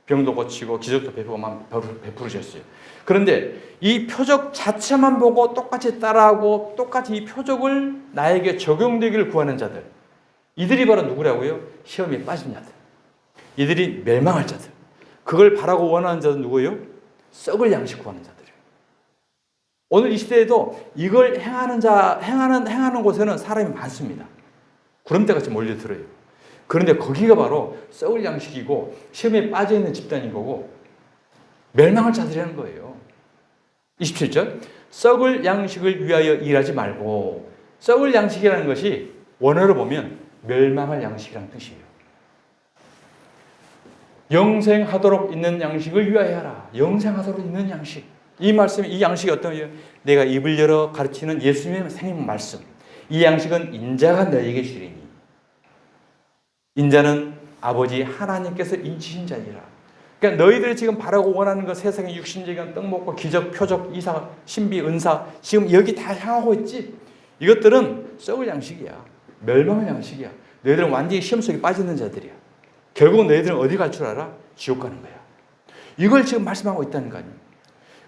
병도 고치고 기적도 베푸셨어요. 그런데 이 표적 자체만 보고 똑같이 따라하고 똑같이 이 표적을 나에게 적용되기를 구하는 자들, 이들이 바로 누구라고요? 시험에 빠진 자들, 이들이 멸망할 자들, 그걸 바라고 원하는 자들 누구예요? 썩을 양식 구하는 자들이에요. 오늘 이 시대에도 이걸 행하는 곳에는 사람이 많습니다. 구름대같이 몰려들어요. 그런데 거기가 바로 썩을 양식이고 시험에 빠져있는 집단인 거고 멸망할 자들이라는 거예요. 27절, 썩을 양식을 위하여 일하지 말고, 썩을 양식이라는 것이 원어로 보면 멸망할 양식이라는 뜻이에요. 영생하도록 있는 양식을 위하여 하라. 영생하도록 있는 양식. 이 말씀이, 이 양식이 어떤 거예요? 내가 입을 열어 가르치는 예수님의 생님 말씀. 이 양식은 인자가 너에게 주리니, 인자는 아버지 하나님께서 인치신 자니라. 그러니까 너희들이 지금 바라고 원하는 것, 세상의 육신적인 떡 먹고 기적, 표적, 이사, 신비, 은사, 지금 여기 다 향하고 있지. 이것들은 썩을 양식이야. 멸망의 양식이야. 너희들은 완전히 시험 속에 빠지는 자들이야. 결국 너희들은 어디 갈 줄 알아? 지옥 가는 거야. 이걸 지금 말씀하고 있다는 거 아니에요.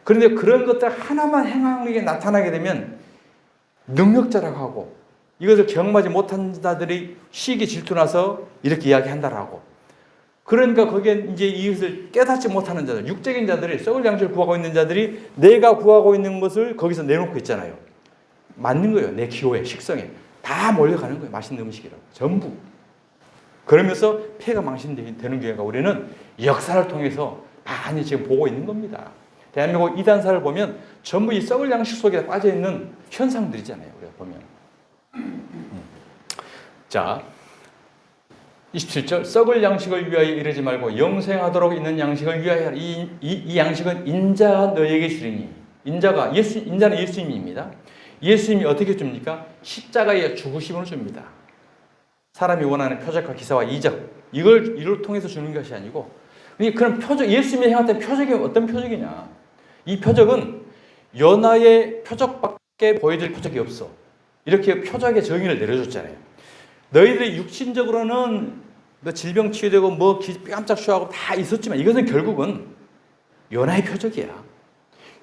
그런데 그런 것들 하나만 행하게 나타나게 되면 능력자라고 하고, 이것을 경험하지 못한 자들이 시기 질투나서 이렇게 이야기한다라고. 그러니까 거기에 이제 이것을 깨닫지 못하는 자들, 육적인 자들이, 썩을 양식을 구하고 있는 자들이 내가 구하고 있는 것을 거기서 내놓고 있잖아요. 맞는 거예요. 내 기호에, 식성에. 다 몰려가는 거예요. 맛있는 음식이라고. 전부. 그러면서 폐가 망신되는 경우가 우리는 역사를 통해서 많이 지금 보고 있는 겁니다. 대한민국 이단사를 보면 전부 이 썩을 양식 속에 빠져있는 현상들이잖아요. 우리가 보면. 자, 27절, 썩을 양식을 위하여 이르지 말고 영생하도록 있는 양식을 위하여 하라. 이 양식은 인자가 너에게 주리니. 인자는 예수님입니다. 예수님이 어떻게 줍니까? 십자가의 죽으심을 줍니다. 사람이 원하는 표적과 기사와 이적, 이걸 통해서 주는 것이 아니고, 그런 표적, 예수님이 행했던 표적이 어떤 표적이냐? 이 표적은 연하의 표적밖에 보여줄 표적이 없어. 이렇게 표적의 정의를 내려줬잖아요. 너희들이 육신적으로는 질병 치유되고 깜짝 쉬하고 다 있었지만 이것은 결국은 연하의 표적이야.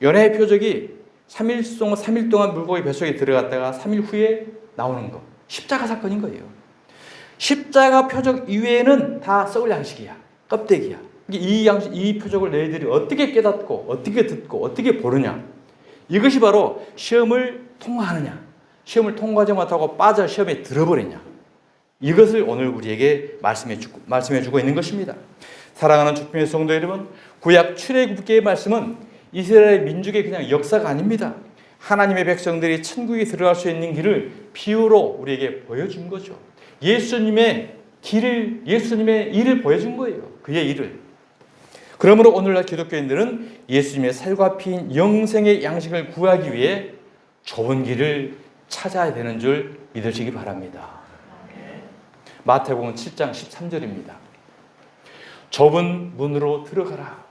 연하의 표적이 3일 동안 물고기 뱃속에 들어갔다가 3일 후에 나오는 거. 십자가 사건인 거예요. 십자가 표적 이외에는 다 썩을 양식이야. 껍데기야. 이 표적을 너희들이 어떻게 깨닫고 어떻게 듣고 어떻게 보느냐. 이것이 바로 시험을 통과하느냐, 시험을 통과하지 못하고 빠져 시험에 들어버리냐. 이것을 오늘 우리에게 말씀해주고 있는 것입니다. 사랑하는 주님의 성도 여러분, 구약 출애굽기의 말씀은 이스라엘 민족의 그냥 역사가 아닙니다. 하나님의 백성들이 천국에 들어갈 수 있는 길을 비유로 우리에게 보여준 거죠. 예수님의 일을 보여준 거예요. 그의 일을. 그러므로 오늘날 기독교인들은 예수님의 살과 피인 영생의 양식을 구하기 위해 좁은 길을 찾아야 되는 줄 믿으시기 바랍니다. 마태복음 7장 13절입니다. 좁은 문으로 들어가라.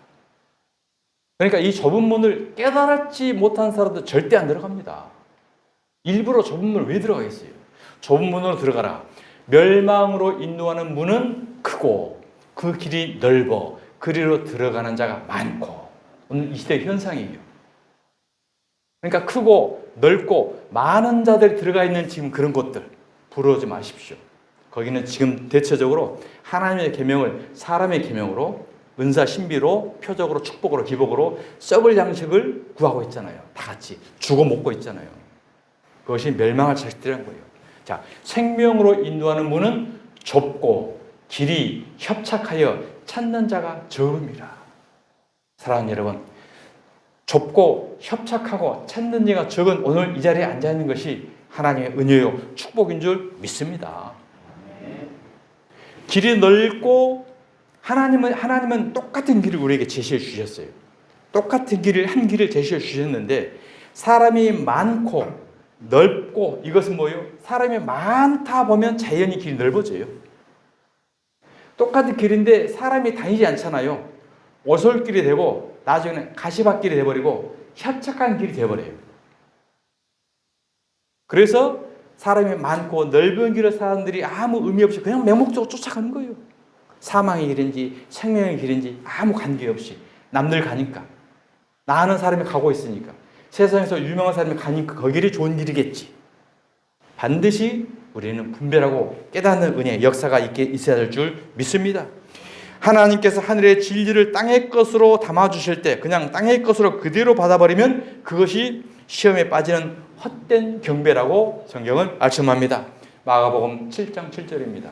그러니까 이 좁은 문을 깨달지 못한 사람도 절대 안 들어갑니다. 일부러 좁은 문을 왜 들어가겠어요? 좁은 문으로 들어가라. 멸망으로 인도하는 문은 크고 그 길이 넓어 그리로 들어가는 자가 많고. 오늘 이 시대의 현상이에요. 그러니까 크고 넓고 많은 자들이 들어가 있는 지금 그런 곳들 부러워하지 마십시오. 거기는 지금 대체적으로 하나님의 계명을 사람의 계명으로, 은사 신비로, 표적으로, 축복으로, 기복으로 썩을 양식을 구하고 있잖아요. 다 같이 주고 먹고 있잖아요. 그것이 멸망할 자식들이란 거예요. 자, 생명으로 인도하는 문은 좁고 길이 협착하여 찾는 자가 적음이라. 사랑하는 여러분, 좁고 협착하고 찾는 자가 적은 오늘 이 자리에 앉아 있는 것이 하나님의 은혜요 축복인 줄 믿습니다. 길이 넓고 하나님은 똑같은 길을 우리에게 제시해 주셨어요. 똑같은 한 길을 제시해 주셨는데 사람이 많고 넓고 이것은 뭐예요? 사람이 많다 보면 자연히 길이 넓어져요. 똑같은 길인데 사람이 다니지 않잖아요. 오솔길이 되고 나중에는 가시밭길이 돼버리고 협착한 길이 돼버려요. 그래서 사람이 많고 넓은 길을 사람들이 아무 의미 없이 그냥 맹목적으로 쫓아가는 거예요. 사망의 길인지 생명의 길인지 아무 관계없이 남들 가니까 나 아는 사람이 가고 있으니까 세상에서 유명한 사람이 가니까 그 길이 좋은 길이겠지. 반드시 우리는 분별하고 깨닫는 은혜 역사가 있어야 될 줄 믿습니다. 하나님께서 하늘의 진리를 땅의 것으로 담아주실 때 그냥 땅의 것으로 그대로 받아버리면 그것이 시험에 빠지는 헛된 경배라고 성경은 말씀합니다. 마가복음 7장 7절입니다.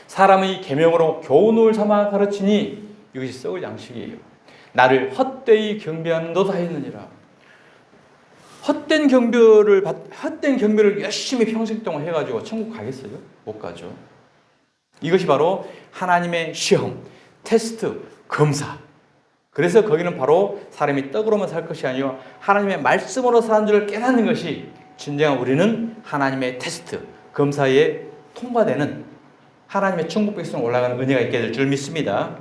사람의 계명으로 교훈을 삼아 가르치니 이것이 썩을 양식이에요. 나를 헛되이 경배하는 너도 하였느니라. 헛된 경배를 열심히 평생 동안 해가지고 천국 가겠어요? 못 가죠. 이것이 바로 하나님의 시험, 테스트, 검사. 그래서 거기는 바로 사람이 떡으로만 살 것이 아니요 하나님의 말씀으로 사는 줄을 깨닫는 것이 진정한 우리는 하나님의 테스트, 검사에 통과되는 하나님의 천국 백성으로 올라가는 은혜가 있게 될 줄 믿습니다.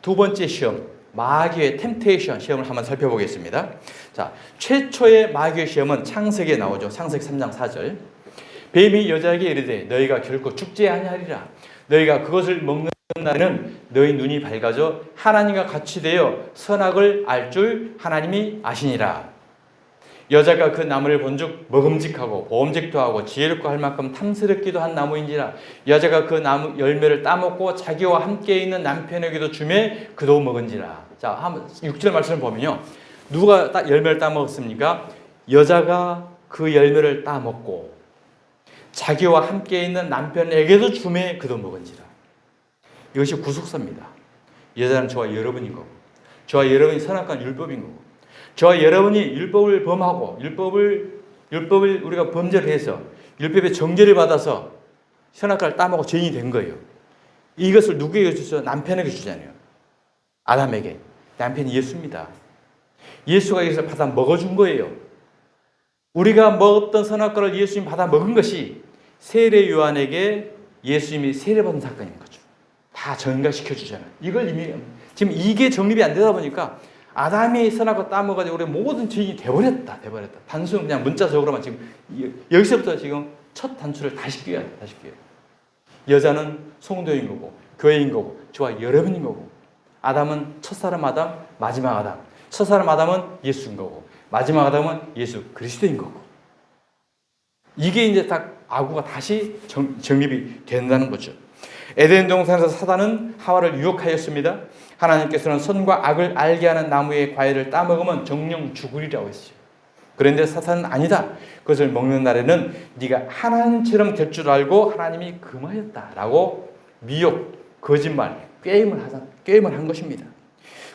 두 번째 시험, 마귀의 템테이션 시험을 한번 살펴보겠습니다. 자, 최초의 마귀의 시험은 창세기에 나오죠. 창세기 3장 4절. 뱀이 여자에게 이르되 너희가 결코 죽지 아니하리라. 너희가 그것을 먹는 날에는 너희 눈이 밝아져 하나님과 같이 되어 선악을 알 줄 하나님이 아시니라. 여자가 그 나무를 본즉 먹음직하고 보음직도 하고 지혜롭고 할 만큼 탐스럽기도 한 나무인지라. 여자가 그 나무 열매를 따먹고 자기와 함께 있는 남편에게도 주매 그도 먹은지라. 자, 한번 6절 말씀을 보면요. 누가 열매를 따먹었습니까? 여자가 그 열매를 따먹고 자기와 함께 있는 남편에게도 주매 그도 먹은지라. 이것이 구속사입니다. 여자는 저와 여러분인 거고 저와 여러분이 선악과는 율법인 거고 저와 여러분이 율법을 범하고 율법을 우리가 범죄를 해서 율법의 정죄를 받아서 선악과를 따먹고 죄인이 된 거예요. 이것을 누구에게 주죠? 남편에게 주잖아요. 아담에게. 남편이 예수입니다. 예수가 이것을 받아 먹어준 거예요. 우리가 먹었던 선악과를 예수님이 받아 먹은 것이 세례 요한에게 예수님이 세례받은 사건인 거죠. 다 정립시켜 주잖아요. 이걸 이미 지금 이게 정립이 안 되다 보니까 아담이 선악과 따먹어가지고 우리 모든 죄인이 돼버렸다. 단순 그냥 문자적으로만 지금 여기서부터 지금 첫 단추를 다시 끼워야 돼. 여자는 성도인 거고 교회인 거고 저와 여러분인 거고 아담은 첫사람 아담, 마지막 아담. 첫사람 아담은 예수인 거고 마지막 아담은 예수 그리스도인 거고 이게 이제 딱 아구가 다시 정립이 된다는 거죠. 에덴 동산에서 사단은 하와를 유혹하였습니다. 하나님께서는 선과 악을 알게 하는 나무의 과일을 따먹으면 정령 죽으리라고 했어요. 그런데 사탄은 아니다. 그것을 먹는 날에는 네가 하나님처럼 될 줄 알고 하나님이 금하였다라고 미혹, 거짓말, 꾀임을 한 것입니다.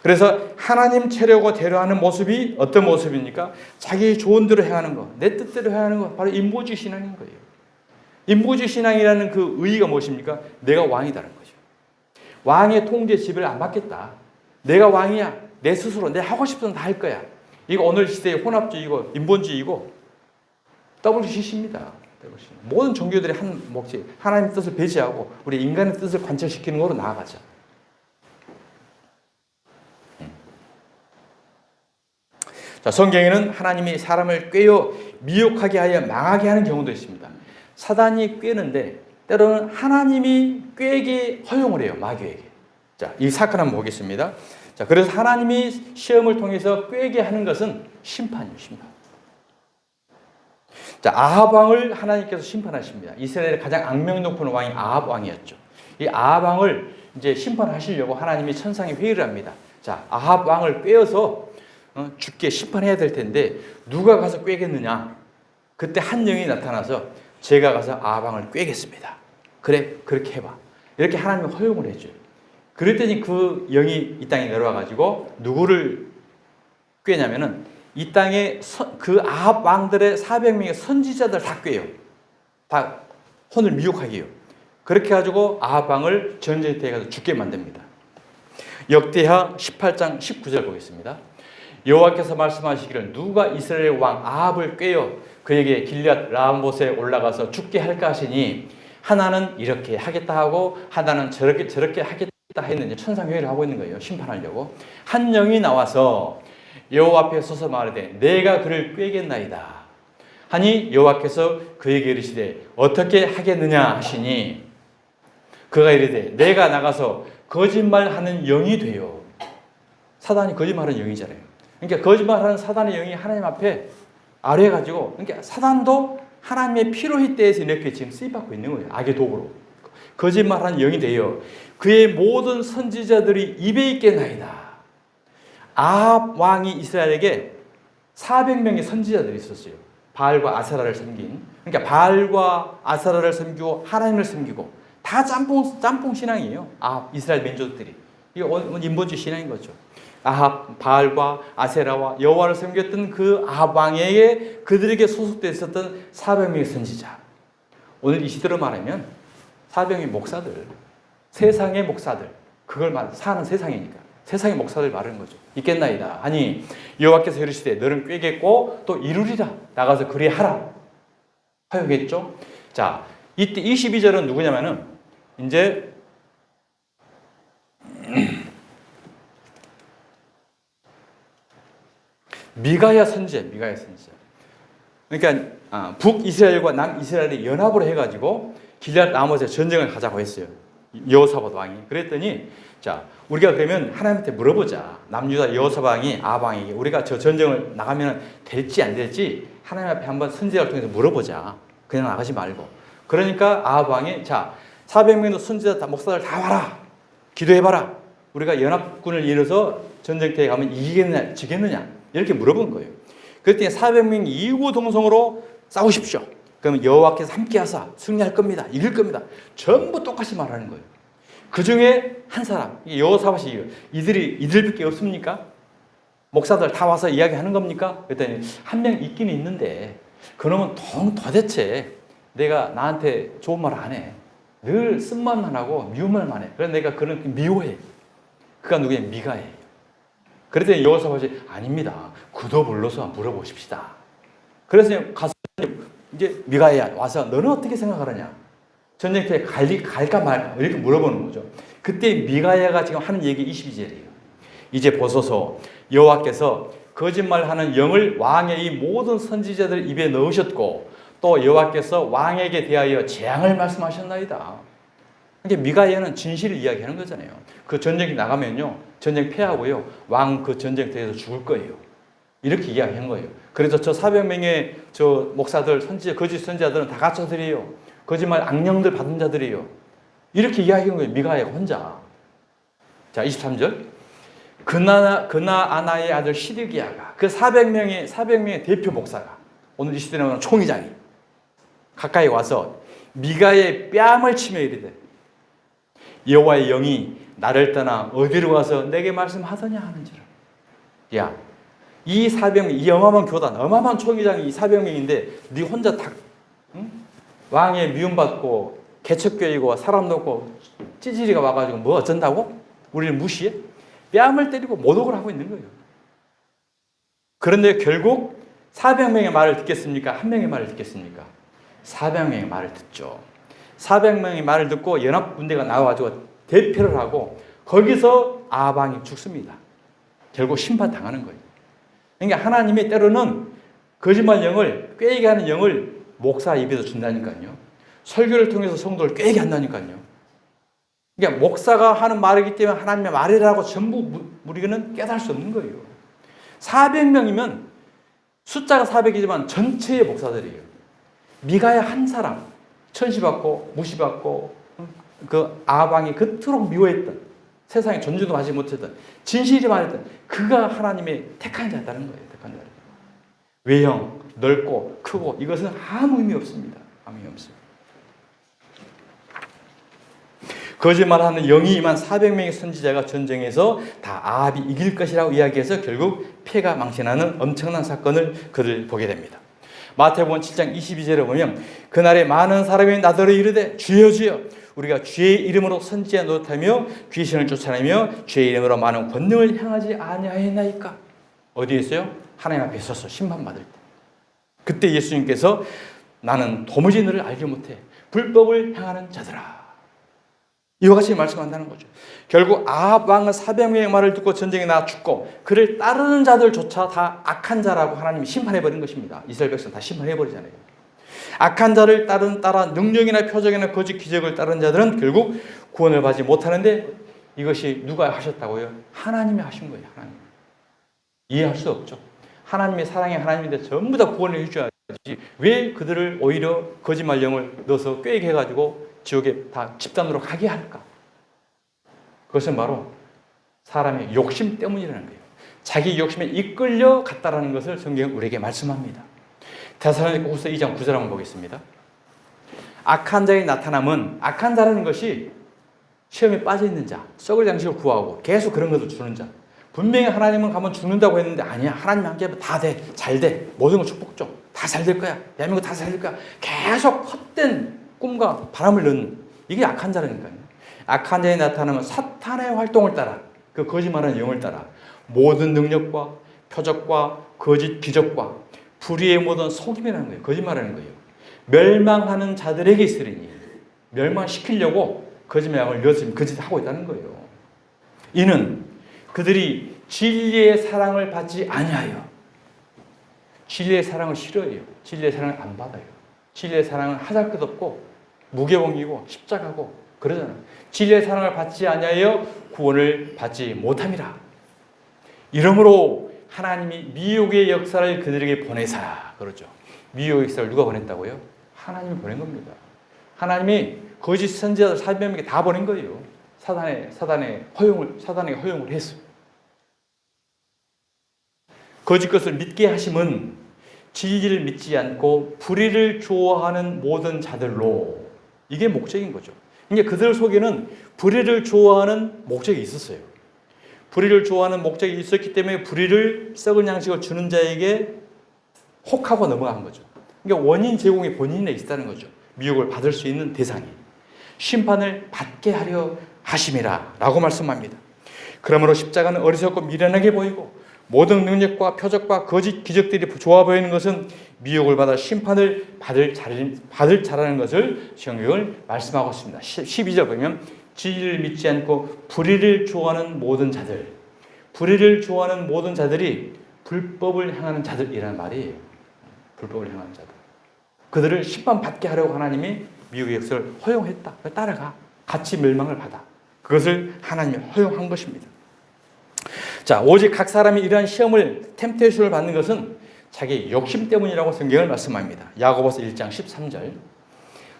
그래서 하나님 채려고 대로하는 모습이 어떤 모습입니까? 자기 좋은 대로 행하는 거, 내 뜻대로 행하는 거, 바로 인보주의 신앙인 거예요. 인보주의 신앙이라는 그 의의가 무엇입니까? 내가 왕이다는 거죠. 왕의 통제 지배를 안 받겠다. 내가 왕이야. 내 스스로 내 하고 싶은 다 할 거야. 이거 오늘 시대의 혼합주의고 인본주의고 WCC입니다. 모든 종교들이 한 목적, 하나님의 뜻을 배제하고 우리 인간의 뜻을 관철시키는 거로 나아가자. 자, 성경에는 하나님이 사람을 꾀어 미혹하게 하여 망하게 하는 경우도 있습니다. 사단이 꾀는데 때로는 하나님이 꾀게 허용을 해요. 마귀에게. 자, 이 사건 한번 보겠습니다. 자, 그래서 하나님이 시험을 통해서 꾀게 하는 것은 심판이에요. 심판. 자, 아합 왕을 하나님께서 심판하십니다. 이스라엘의 가장 악명 높은 왕이 아합 왕이었죠. 이 아합 왕을 이제 심판하시려고 하나님이 천상에 회의를 합니다. 자, 아합 왕을 꾀어서 죽게 심판해야 될 텐데 누가 가서 꾀겠느냐? 그때 한 영이 나타나서 제가 가서 아방을 꿰겠습니다. 그래, 그렇게 해봐. 이렇게 하나님이 허용을 해줘요. 그랬더니 그 영이 이 땅에 내려와가지고 누구를 꿰냐면은 이 땅에 그 아합 왕들의 400명의 선지자들 다 꿰요. 다 혼을 미혹하게 해요. 그렇게 해가지고 아합 왕을 전쟁터에 가서 죽게 만듭니다. 역대하 18장 19절 보겠습니다. 여호와께서 말씀하시기를 누가 이스라엘 왕 아합을 꿰어 그에게 길앗 라못에 올라가서 죽게 할까 하시니 하나는 이렇게 하겠다 하고 하나는 저렇게 하겠다 했는지 천상회의를 하고 있는 거예요. 심판하려고. 한 영이 나와서 여호와 앞에 서서 말하되 내가 그를 꿰겠나이다 하니 여호와께서 그에게 이르시되 어떻게 하겠느냐 하시니 그가 이르되 내가 나가서 거짓말하는 영이 되어. 사단이 거짓말하는 영이잖아요. 그러니까 거짓말하는 사단의 영이 하나님 앞에 아뢰가지고, 그러니까 사단도 하나님의 피로희 때에서 이렇게 지금 쓰임받고 있는 거예요. 악의 도구로. 거짓말하는 영이 되어 그의 모든 선지자들이 입에 있겠나이다. 아합 왕이 이스라엘에게 400명의 선지자들이 있었어요. 바알과 아세라를 섬긴. 그러니까 바알과 아세라를 섬기고 하나님을 섬기고 다 짬뽕 신앙이에요. 이스라엘 민족들이. 이거 인본주의 신앙인 거죠. 아합, 바알과 아세라와 여호와를 섬겼던 그 아합 왕에게 그들에게 소속되어 있었던 400명의 선지자. 오늘 이 시대로 말하면 400명의 목사들, 세상의 목사들, 그걸 사는 세상이니까 세상의 목사들 말하는 거죠. 있겠나이다 하니 여호와께서 이르시되 너는 꿰겠고 또 이루리라. 나가서 그리하라 하였겠죠. 자, 이때 22절은 누구냐면은 이제 미가야 선지자. 그러니까 북이스라엘과 남이스라엘이 연합을 해가지고 길앗 라못에 전쟁을 가자고 했어요. 여호사밧 왕이. 그랬더니 자, 우리가 그러면 하나님한테 물어보자. 남유다 여호사밧 왕이 아합 왕에게 우리가 저 전쟁을 나가면 될지 안 될지 하나님 앞에 한번 선지자를 통해서 물어보자. 그냥 나가지 말고. 그러니까 아합 왕이 자, 400명의 선지자 다 목사들 다 와라. 기도해봐라. 우리가 연합군을 이뤄서 전쟁터에 가면 이기겠느냐 지겠느냐 이렇게 물어본 거예요. 그랬더니 400명이 이구동성으로 싸우십시오. 그러면 여호와께서 함께하사 승리할 겁니다. 이길 겁니다. 전부 똑같이 말하는 거예요. 그 중에 한 사람, 여호사밧이 이들밖에 없습니까? 목사들 다 와서 이야기하는 겁니까? 그랬더니 한 명 있긴 있는데 그놈은 도대체 내가 나한테 좋은 말 안 해. 늘 쓴말만 하고 미운 말만 해. 그래서 내가 그런 미워해. 그가 누구냐? 미가예요. 그랬더니 여호사밧이 아닙니다. 그도 불러서 물어보십시다. 그래서 가서 이제 미가야 와서 너는 어떻게 생각하느냐? 전쟁터에 갈까 말까 이렇게 물어보는 거죠. 그때 미가야가 지금 하는 얘기 22절이에요. 이제 보소서 여호와께서 거짓말하는 영을 왕의 이 모든 선지자들 입에 넣으셨고 또 여호와께서 왕에게 대하여 재앙을 말씀하셨나이다. 그러니까 미가야는 진실을 이야기하는 거잖아요. 그 전쟁이 나가면요 전쟁 패하고요 왕 그 전쟁터에서 죽을 거예요. 이렇게 이야기한 거예요. 그래서 저 400명의 저 목사들 거짓 선지자들은 다 가짜들이에요. 거짓말 악령들 받은 자들이에요. 이렇게 이야기한 거예요. 미가야가 혼자. 자, 23절. 그나아나의 아들 시드기야가 그 400명의 대표 목사가 오늘 이 시대에 나오는 총회장이 가까이 와서 미가의 뺨을 치며 이르되 여호와의 영이 나를 떠나 어디로 가서 내게 말씀하더냐 하는지라. 야, 이 400명, 이 어마어마한 교단, 어마어마한 총회장이 이 400명인데 네 혼자 다 왕의 미움받고 개척교이고 사람 놓고 찌질이가 와가지고 뭐 어쩐다고? 우리를 무시해? 뺨을 때리고 모독을 하고 있는 거예요. 그런데 결국 400명의 말을 듣겠습니까? 한 명의 말을 듣겠습니까? 400명의 말을 듣죠. 400명의 말을 듣고 연합군대가 나와가지고 대표를 하고 거기서 아합 왕이 죽습니다. 결국 심판당하는 거예요. 그러니까 하나님이 때로는 거짓말 영을 꾀게 하는 영을 목사 입에서 준다니까요. 설교를 통해서 성도를 꾀게 한다니까요. 그러니까 목사가 하는 말이기 때문에 하나님의 말이라고 전부 우리는 깨달을 수 없는 거예요. 400명이면 숫자가 400이지만 전체의 목사들이에요. 미가야 한 사람 천시받고 무시받고 그 아합 왕이 그토록 미워했던 세상에 존중도 받지 못했던 진실이 말했던 그가 하나님의 택한 자다는 거예요. 택한 자. 외형 넓고 크고 이것은 아무 의미 없습니다. 마음이 없어요. 거짓말하는 영이 임한 400명의 선지자가 전쟁에서 다 아합이 이길 것이라고 이야기해서 결국 폐가 망신하는 엄청난 사건을 그들 보게 됩니다. 마태복음 7장 22절에 보면 그날에 많은 사람이 나더러 이르되 주여 주여 우리가 주의 이름으로 선지자 노릇하며 귀신을 쫓아내며 주의 이름으로 많은 권능을 행하지 아니하였나이까. 어디에 있어요? 하나님 앞에 서서 심판받을 때. 그때 예수님께서 나는 도무지 너를 알지 못해 불법을 행하는 자들아, 이와 같이 말씀한다는 거죠. 결국 아합 왕은 400명의 말을 듣고 전쟁에 나가 죽고 그를 따르는 자들조차 다 악한 자라고 하나님이 심판해버린 것입니다. 이스라엘 백성 다 심판해버리잖아요. 악한 자를 따라 능력이나 표적이나 거짓 기적을 따르는 자들은 결국 구원을 받지 못하는데, 이것이 누가 하셨다고요? 하나님이 하신 거예요. 하나님. 이해할 수 없죠. 하나님의 사랑의 하나님인데 전부 다 구원을 해줘야지 왜 그들을 오히려 거짓말 영을 넣어서 꾀게 해가지고 지옥에 다 집단으로 가게 할까? 그것은 바로 사람의 욕심 때문이라는 거예요. 자기 욕심에 이끌려 갔다라는 것을 성경은 우리에게 말씀합니다. 데살로니가후서 2장 9절 한번 보겠습니다. 악한 자의 나타남은, 악한 자라는 것이 시험에 빠져 있는 자, 썩을 양식을 구하고 계속 그런 것을 주는 자. 분명히 하나님은 가면 죽는다고 했는데 아니야, 하나님 함께 하면 다 돼, 잘 돼, 모든 거 축복 줘, 다 잘 될 거야, 대한민국 다 잘 될 거야. 계속 헛된 꿈과 바람을 넣는, 이게 악한 자라니까요. 악한 자의 나타남은 사탄의 활동을 따라, 그 거짓말하는 영을 따라 모든 능력과 표적과 거짓 기적과 불의의 모든 속임이라는 거예요. 거짓말하는 거예요. 멸망하는 자들에게 있으리니, 멸망시키려고 거짓말을 넣었으면 그 짓을 하고 있다는 거예요. 이는 그들이 진리의 사랑을 받지 아니하여, 진리의 사랑을 싫어해요. 진리의 사랑을 안 받아요. 진리의 사랑은 하잘것없고 무게봉이고 십자가고 그러잖아요. 진리의 사랑을 받지 아니하여 구원을 받지 못함이라. 이러므로 하나님이 미혹의 역사를 그들에게 보내사, 그러죠. 미혹의 역사를 누가 보냈다고요? 하나님이 보낸 겁니다. 하나님이 거짓 선지자들 400명에게 다 보낸 거예요. 사단의 허용을 했어요. 거짓 것을 믿게 하심은 진리를 믿지 않고 불의를 좋아하는 모든 자들로, 이게 목적인 거죠. 그러니까 그들 속에는 불의를 좋아하는 목적이 있었어요. 불의를 좋아하는 목적이 있었기 때문에 불의를, 썩은 양식을 주는 자에게 혹하고 넘어간 거죠. 그러니까 원인 제공이 본인에 있다는 거죠. 미혹을 받을 수 있는 대상이. 심판을 받게 하려 하심이라 라고 말씀합니다. 그러므로 십자가는 어리석고 미련하게 보이고 모든 능력과 표적과 거짓 기적들이 좋아 보이는 것은 미혹을 받아 심판을 받을 자라는 것을 성경을 말씀하고 있습니다. 12절 보면 진리를 믿지 않고 불의를 좋아하는 모든 자들, 불의를 좋아하는 모든 자들이 불법을 행하는 자들이라는 말이에요. 불법을 행하는 자들. 그들을 심판받게 하려고 하나님이 미혹의 역사를 허용했다. 따라가. 같이 멸망을 받아. 그것을 하나님이 허용한 것입니다. 자, 오직 각 사람이 이러한 시험을, 템테이션을 받는 것은 자기 욕심 때문이라고 성경을 말씀합니다. 야고보서 1장 13절.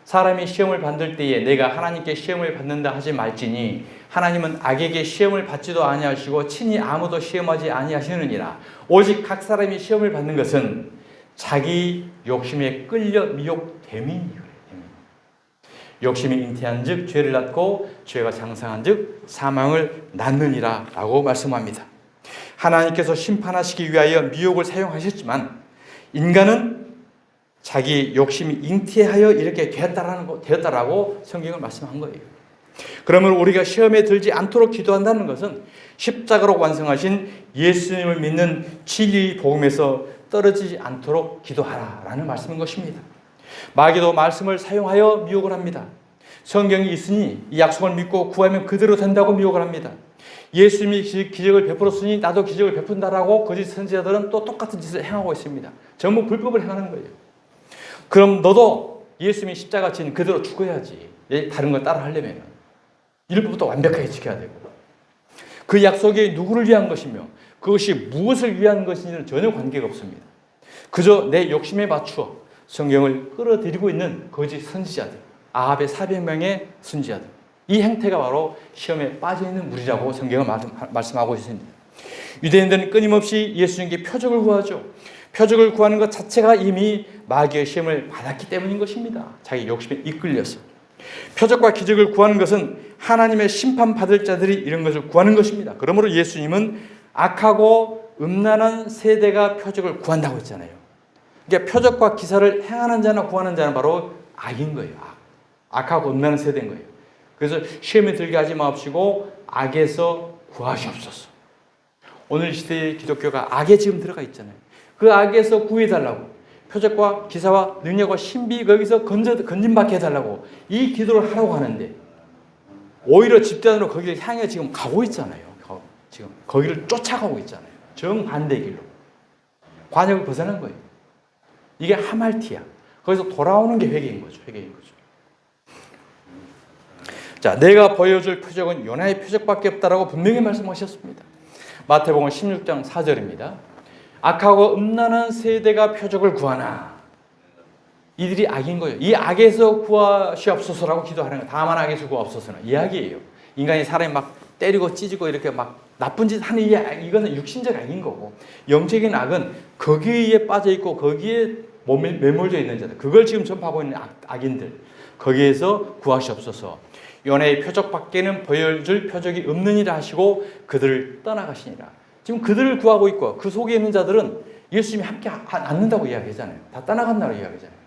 사람이 시험을 받을 때에 내가 하나님께 시험을 받는다 하지 말지니 하나님은 악에게 시험을 받지도 아니하시고 친히 아무도 시험하지 아니하시느니라. 오직 각 사람이 시험을 받는 것은 자기 욕심에 끌려 미혹됨이니라. 욕심이 잉태한 즉 죄를 낳고 죄가 장성한 즉 사망을 낳느니라 라고 말씀합니다. 하나님께서 심판하시기 위하여 미혹을 사용하셨지만 인간은 자기 욕심이 잉태하여 이렇게 되었다라고 성경을 말씀한 거예요. 그러면 우리가 시험에 들지 않도록 기도한다는 것은 십자가로 완성하신 예수님을 믿는 진리의 복음에서 떨어지지 않도록 기도하라라는 말씀인 것입니다. 마귀도 말씀을 사용하여 미혹을 합니다. 성경이 있으니 이 약속을 믿고 구하면 그대로 된다고 미혹을 합니다. 예수님이 기적을 베풀었으니 나도 기적을 베푼다라고 거짓 선지자들은 또 똑같은 짓을 행하고 있습니다. 전부 불법을 행하는 거예요. 그럼 너도 예수님이 십자가 진 그대로 죽어야지. 다른 걸 따라 하려면 율법부터 완벽하게 지켜야 되고, 그 약속이 누구를 위한 것이며 그것이 무엇을 위한 것인지는 전혀 관계가 없습니다. 그저 내 욕심에 맞추어 성경을 끌어들이고 있는 거짓 선지자들, 아합의 400명의 선지자들, 이 행태가 바로 시험에 빠져있는 무리라고 성경은 말씀하고 있습니다. 유대인들은 끊임없이 예수님께 표적을 구하죠. 표적을 구하는 것 자체가 이미 마귀의 시험을 받았기 때문인 것입니다. 자기 욕심에 이끌려서. 표적과 기적을 구하는 것은 하나님의 심판받을 자들이 이런 것을 구하는 것입니다. 그러므로 예수님은 악하고 음란한 세대가 표적을 구한다고 했잖아요. 그러니까 표적과 기사를 행하는 자나 구하는 자는 바로 악인 거예요. 악하고 음란한 세대인 거예요. 그래서 시험에 들게 하지 마옵시고 악에서 구하시옵소서. 오늘 시대의 기독교가 악에 지금 들어가 있잖아요. 그 악에서 구해달라고, 표적과 기사와 능력과 신비 거기서 건진받게 해달라고 이 기도를 하라고 하는데 오히려 집단으로 거기를 향해 지금 가고 있잖아요. 지금 거기를 쫓아가고 있잖아요. 정반대 길로. 관역을 벗어난 거예요. 이게 하말티야. 거기서 돌아오는 게 회개인 거죠. 회개인 거죠. 자, 내가 보여줄 표적은 요나의 표적밖에 없다라고 분명히 말씀하셨습니다. 마태복음 16장 4절입니다. 악하고 음란한 세대가 표적을 구하나. 이들이 악인 거예요. 이 악에서 구하시옵소서라고 기도하는 거예요. 다만 악에서 구하옵소서는 이야기예요. 인간이 사람이 막 때리고 찢고 이렇게 막 나쁜 짓 하는 이거는 육신적 악인 거고, 영적인 악은 거기에 빠져 있고 거기에 매몰져 있는 자들, 그걸 지금 전파하고 있는 악인들, 거기에서 구하시옵소서. 요나의 표적밖에는 보여줄 표적이 없느니라 하시고 그들을 떠나가시니라. 지금 그들을 구하고 있고 그 속에 있는 자들은 예수님이 함께 않는다고 이야기하잖아요. 다 떠나간다고 이야기하잖아요.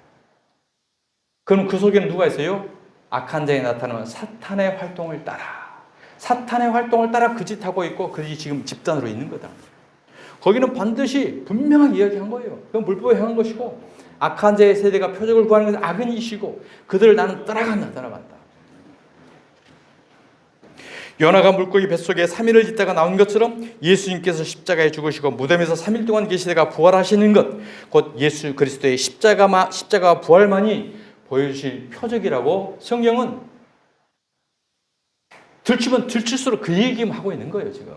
그럼 그 속에는 누가 있어요? 악한 자에 나타나는 사탄의 활동을 따라. 사탄의 활동을 따라 그 짓 하고 있고 그들이 지금 집단으로 있는 거다. 거기는 반드시 분명하게 이야기한 거예요. 그건 불법에 행한 것이고 악한 자의 세대가 표적을 구하는 것은 악은 이시고 그들을 나는 떠나간다. 요나가 물고기 뱃속에 3일을 있다가 나온 것처럼 예수님께서 십자가에 죽으시고 무덤에서 3일 동안 계시다가 부활하시는 것, 곧 예수 그리스도의 십자가 부활만이 보여주실 표적이라고 성경은 들추면 들칠수록 그 얘기만 하고 있는 거예요. 지금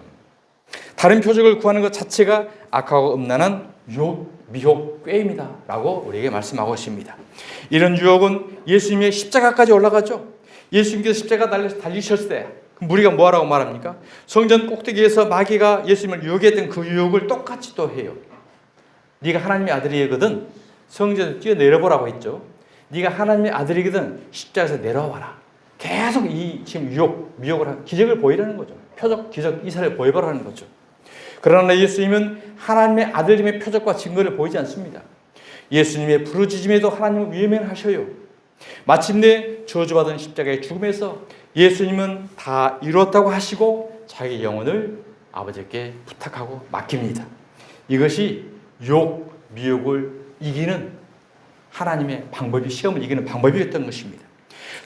다른 표적을 구하는 것 자체가 악하고 음란한 유혹, 미혹, 꾀입니다 라고 우리에게 말씀하고 있습니다. 이런 유혹은 예수님의 십자가까지 올라가죠. 예수님께서 십자가 달리셨을 때 무리가 뭐하라고 말합니까? 성전 꼭대기에서 마귀가 예수님을 유혹했던 그 유혹을 똑같이 또 해요. 네가 하나님의 아들이거든 성전에서 뛰어내려보라고 했죠. 네가 하나님의 아들이거든 십자가에서 내려와라. 계속 이 지금 미혹을 하고 기적을 보이라는 거죠. 표적, 기적, 이사를 보여보라는 거죠. 그러나 예수님은 하나님의 아들님의 표적과 증거를 보이지 않습니다. 예수님의 부르짖음에도 하나님은 위임하셔요. 마침내 저주받은 십자가의 죽음에서 예수님은 다 이루었다고 하시고 자기 영혼을 아버지께 부탁하고 맡깁니다. 이것이 유혹, 미혹을 이기는 하나님의 방법이, 시험을 이기는 방법이었던 것입니다.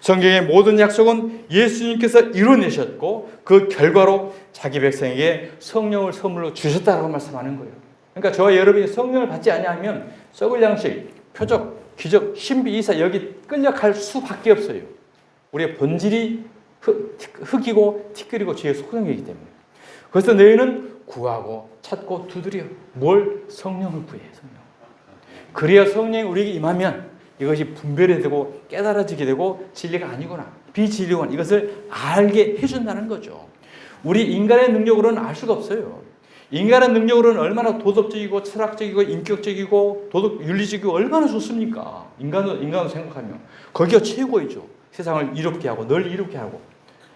성경의 모든 약속은 예수님께서 이루어내셨고 그 결과로 자기 백성에게 성령을 선물로 주셨다고 말씀하는 거예요. 그러니까 저와 여러분이 성령을 받지 아니하면 썩을 양식, 표적, 기적, 신비, 이사 여기 끌려갈 수밖에 없어요. 우리의 본질이 흙이고 티끌이고 죄의 속성이기 때문에. 그래서 너희는 구하고 찾고 두드려. 뭘? 성령을 구해. 성령. 그래야 성령이 우리에게 임하면 이것이 분별이 되고 깨달아지게 되고 진리가 아니구나, 비진리구나, 이것을 알게 해준다는 거죠. 우리 인간의 능력으로는 알 수가 없어요. 인간의 능력으로는 얼마나 도덕적이고 철학적이고 인격적이고 윤리적이고 얼마나 좋습니까? 인간으로 생각하면 거기가 최고이죠. 세상을 이롭게 하고 널 이롭게 하고.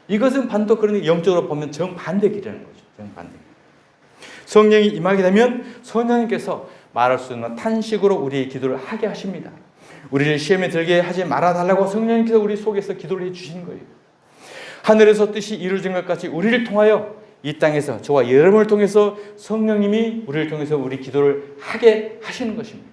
이것은 반도 그런 영적으로 보면 정반대 길이라는 거죠. 정반대. 성령이 임하게 되면 성령님께서 말할 수 있는 탄식으로 우리의 기도를 하게 하십니다. 우리를 시험에 들게 하지 말아달라고 성령님께서 우리 속에서 기도를 해주신 거예요. 하늘에서 뜻이 이루어진 것 같이 우리를 통하여 이 땅에서 저와 여러분을 통해서 성령님이 우리를 통해서 우리 기도를 하게 하시는 것입니다.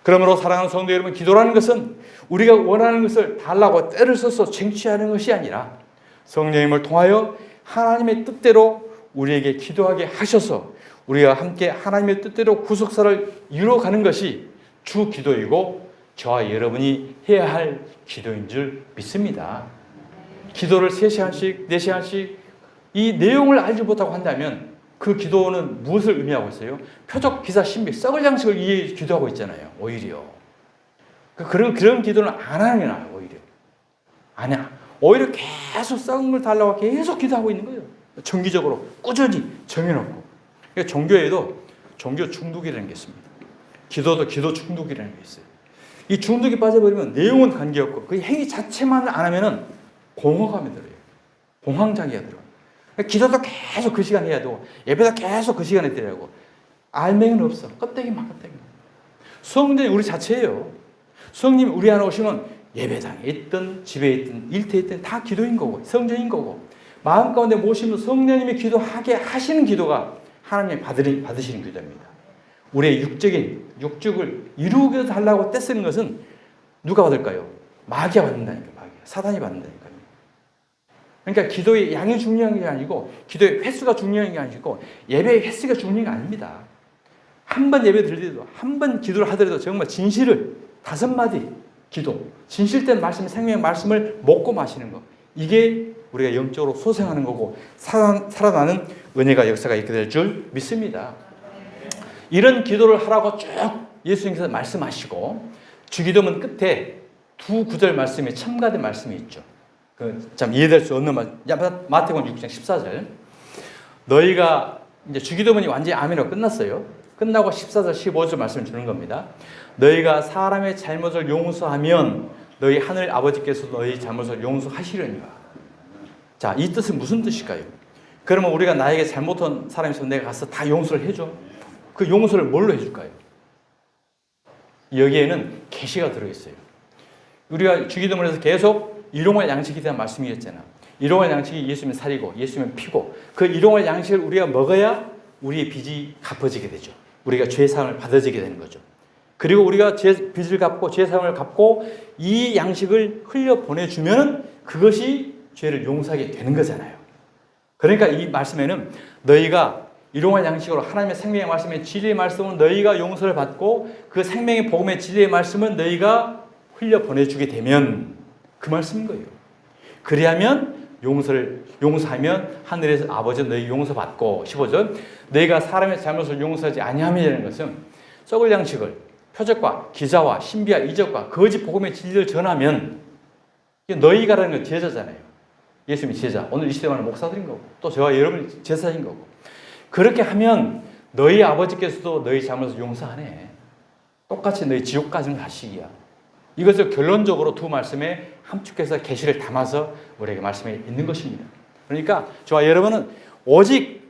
그러므로 사랑하는 성도 여러분, 기도라는 것은 우리가 원하는 것을 달라고 때를 써서 쟁취하는 것이 아니라 성령님을 통하여 하나님의 뜻대로 우리에게 기도하게 하셔서 우리가 함께 하나님의 뜻대로 구속사를 이루어가는 것이 주 기도이고 저와 여러분이 해야 할 기도인 줄 믿습니다. 기도를 3시간씩 4시간씩 이 내용을 알지 못하고 한다면 그 기도는 무엇을 의미하고 있어요? 표적, 기사, 신비, 썩을 양식을 위해 기도하고 있잖아요. 오히려 그런 기도는 안 하는 게 나아요. 오히려 아니야. 오히려 계속 썩은 걸 달라고 계속 기도하고 있는 거예요. 정기적으로 꾸준히 정해놓고. 그러니까 종교에도 종교 중독이라는 게 있습니다. 기도도 기도 중독이라는 게 있어요. 이 중독이 빠져버리면 내용은 관계없고 그 행위 자체만 안 하면은 공허감이 들어요. 공황장애가 들어요. 기도도 계속 그 시간 해야 되고 예배도 계속 그 시간에 드려야 하고 알맹이는 없어. 껍데기만 껍데기. 성령이 우리 자체예요. 성령이 우리 안에 오시면 예배당에 있든 집에 있든 일터에 있든 다 기도인 거고 성전인 거고 마음 가운데 모시면 성령님이 기도하게 하시는 기도가 하나님이 받으시는 기도입니다. 우리의 육적을 이루게 달라고 떼쓰는 것은 누가 받을까요? 마귀가 받는다니까. 마귀가. 사단이 받는다니까요. 그러니까 기도의 양이 중요한 게 아니고 기도의 횟수가 중요한 게 아니고 예배의 횟수가 중요한 게 아닙니다. 한 번 예배 드리더라도 한 번 기도를 하더라도 정말 진실을 5마디 기도, 진실된 말씀, 생명의 말씀을 먹고 마시는 거. 이게 우리가 영적으로 소생하는 거고 살아나는 은혜가 역사가 있게 될 줄 믿습니다. 이런 기도를 하라고 쭉 예수님께서 말씀하시고 주기도문 끝에 2구절 말씀이 첨가된 말씀이 있죠. 참 이해될 수 없는 말. 마태복음 6장 14절. 너희가 이제 주기도문이 완전히 아멘으로 끝났어요. 끝나고 14절 15절 말씀을 주는 겁니다. 너희가 사람의 잘못을 용서하면 너희 하늘 아버지께서도 너희 잘못을 용서하시려니와. 자, 이 뜻은 무슨 뜻일까요? 그러면 우리가 나에게 잘못한 사람이 있으면 내가 가서 다 용서를 해줘. 그 용서를 뭘로 해줄까요? 여기에는 계시가 들어있어요. 우리가 주기도문에서 계속 일용할 양식에 대한 말씀이었잖아. 일용할 양식이 예수님의 살이고 예수님의 피고 그 일용할 양식을 우리가 먹어야 우리의 빚이 갚아지게 되죠. 우리가 죄사함을 받아지게 되는 거죠. 그리고 우리가 빚을 갚고 죄사함을 갚고 이 양식을 흘려 보내주면 그것이 죄를 용서하게 되는 거잖아요. 그러니까 이 말씀에는 너희가 일용할 양식으로 하나님의 생명의 말씀의 진리의 말씀은 너희가 용서를 받고 그 생명의 복음의 진리의 말씀은 너희가 흘려 보내주게 되면 그 말씀인 거예요. 그리하면 용서하면 하늘에서 아버지 너희 용서받고 15절 너희가 사람의 잘못을 용서하지 아니함이라는 것은 썩을 양식을 표적과 기사와 신비와 이적과 거짓 복음의 진리를 전하면 너희가라는 건 제자잖아요. 예수님이 제자. 오늘 이 시대 많은 목사들인 거고 또 저와 여러분이 제사인 거고 그렇게 하면 너희 아버지께서도 너희 잘못을 용서하네. 똑같이 너희 지옥 가는 가시기야. 이것을 결론적으로 두 말씀에 함축해서 계시를 담아서 우리에게 말씀에 있는 것입니다. 그러니까 저와 여러분은 오직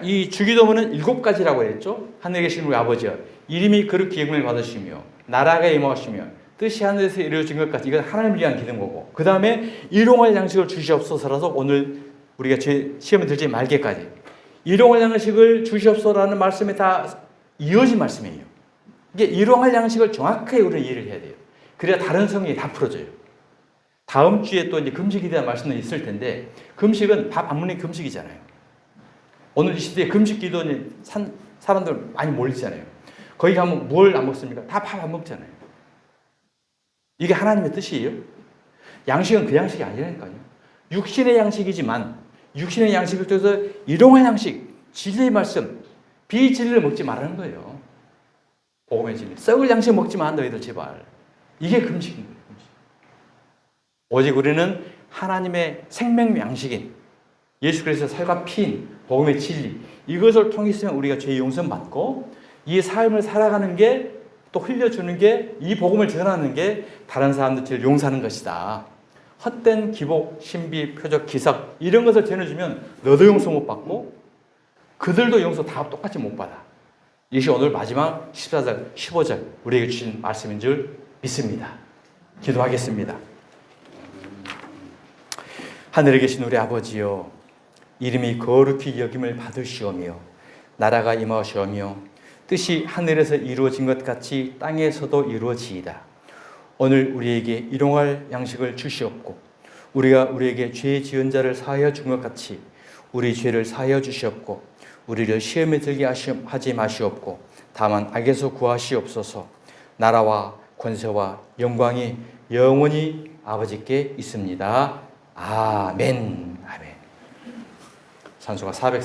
이 주기도문은 7가지라고 했죠. 하늘에 계신 우리 아버지여 이름이 거룩히 영광을 받으시며 나라가 임하시며 뜻이 하늘에서 이루어진 것 같이 이건 하나님을 위한 기도인 거고 그 다음에 일용할 양식을 주시옵소서라서 오늘 우리가 시험에 들지 말게까지 일용할 양식을 주시옵소서라는 말씀에 다 이어진 말씀이에요. 이게 일용할 양식을 정확하게 우리는 이해를 해야 돼요. 그래야 다른 성경이 다 풀어져요. 다음 주에 또 이제 금식에 대한 말씀도 있을 텐데 금식은 밥 안 먹는 게 금식이잖아요. 오늘 이 시대에 금식 기도는 사람들 많이 몰리잖아요. 거기 가면 뭘 안 먹습니까? 다 밥 안 먹잖아요. 이게 하나님의 뜻이에요? 양식은 그 양식이 아니라니까요. 육신의 양식이지만 육신의 양식을 통해서 일용할 양식, 진리의 말씀, 비진리를 먹지 말라는 거예요. 복음의 진리. 썩을 양식 먹지 마, 너희들 제발. 이게 금식인 거예요. 금식. 오직 우리는 하나님의 생명 양식인 예수 그리스도의 살과 피인 복음의 진리 이것을 통해서 우리가 죄 용서 받고 이 삶을 살아가는 게 또 흘려주는 게 이 복음을 전하는 게 다른 사람들 죄를 용서하는 것이다. 헛된 기복, 신비, 표적, 기사 이런 것을 전해주면 너도 용서 못 받고 그들도 용서 다 똑같이 못 받아. 이것이 오늘 마지막 14절, 15절 우리에게 주신 말씀인 줄 믿습니다. 기도하겠습니다. 하늘에 계신 우리 아버지여 이름이 거룩히 여김을 받으시오며 나라가 임하시오며 뜻이 하늘에서 이루어진 것 같이 땅에서도 이루어지이다. 오늘 우리에게 일용할 양식을 주시옵고 우리가 우리에게 죄 지은 자를 사하여 준 것 같이 우리 죄를 사하여 주시옵고 우리를 시험에 들게 하지 마시옵고 다만 악에서 구하시옵소서. 나라와 권세와 영광이 영원히 아버지께 있습니다. 아멘. 아멘. 산수가 400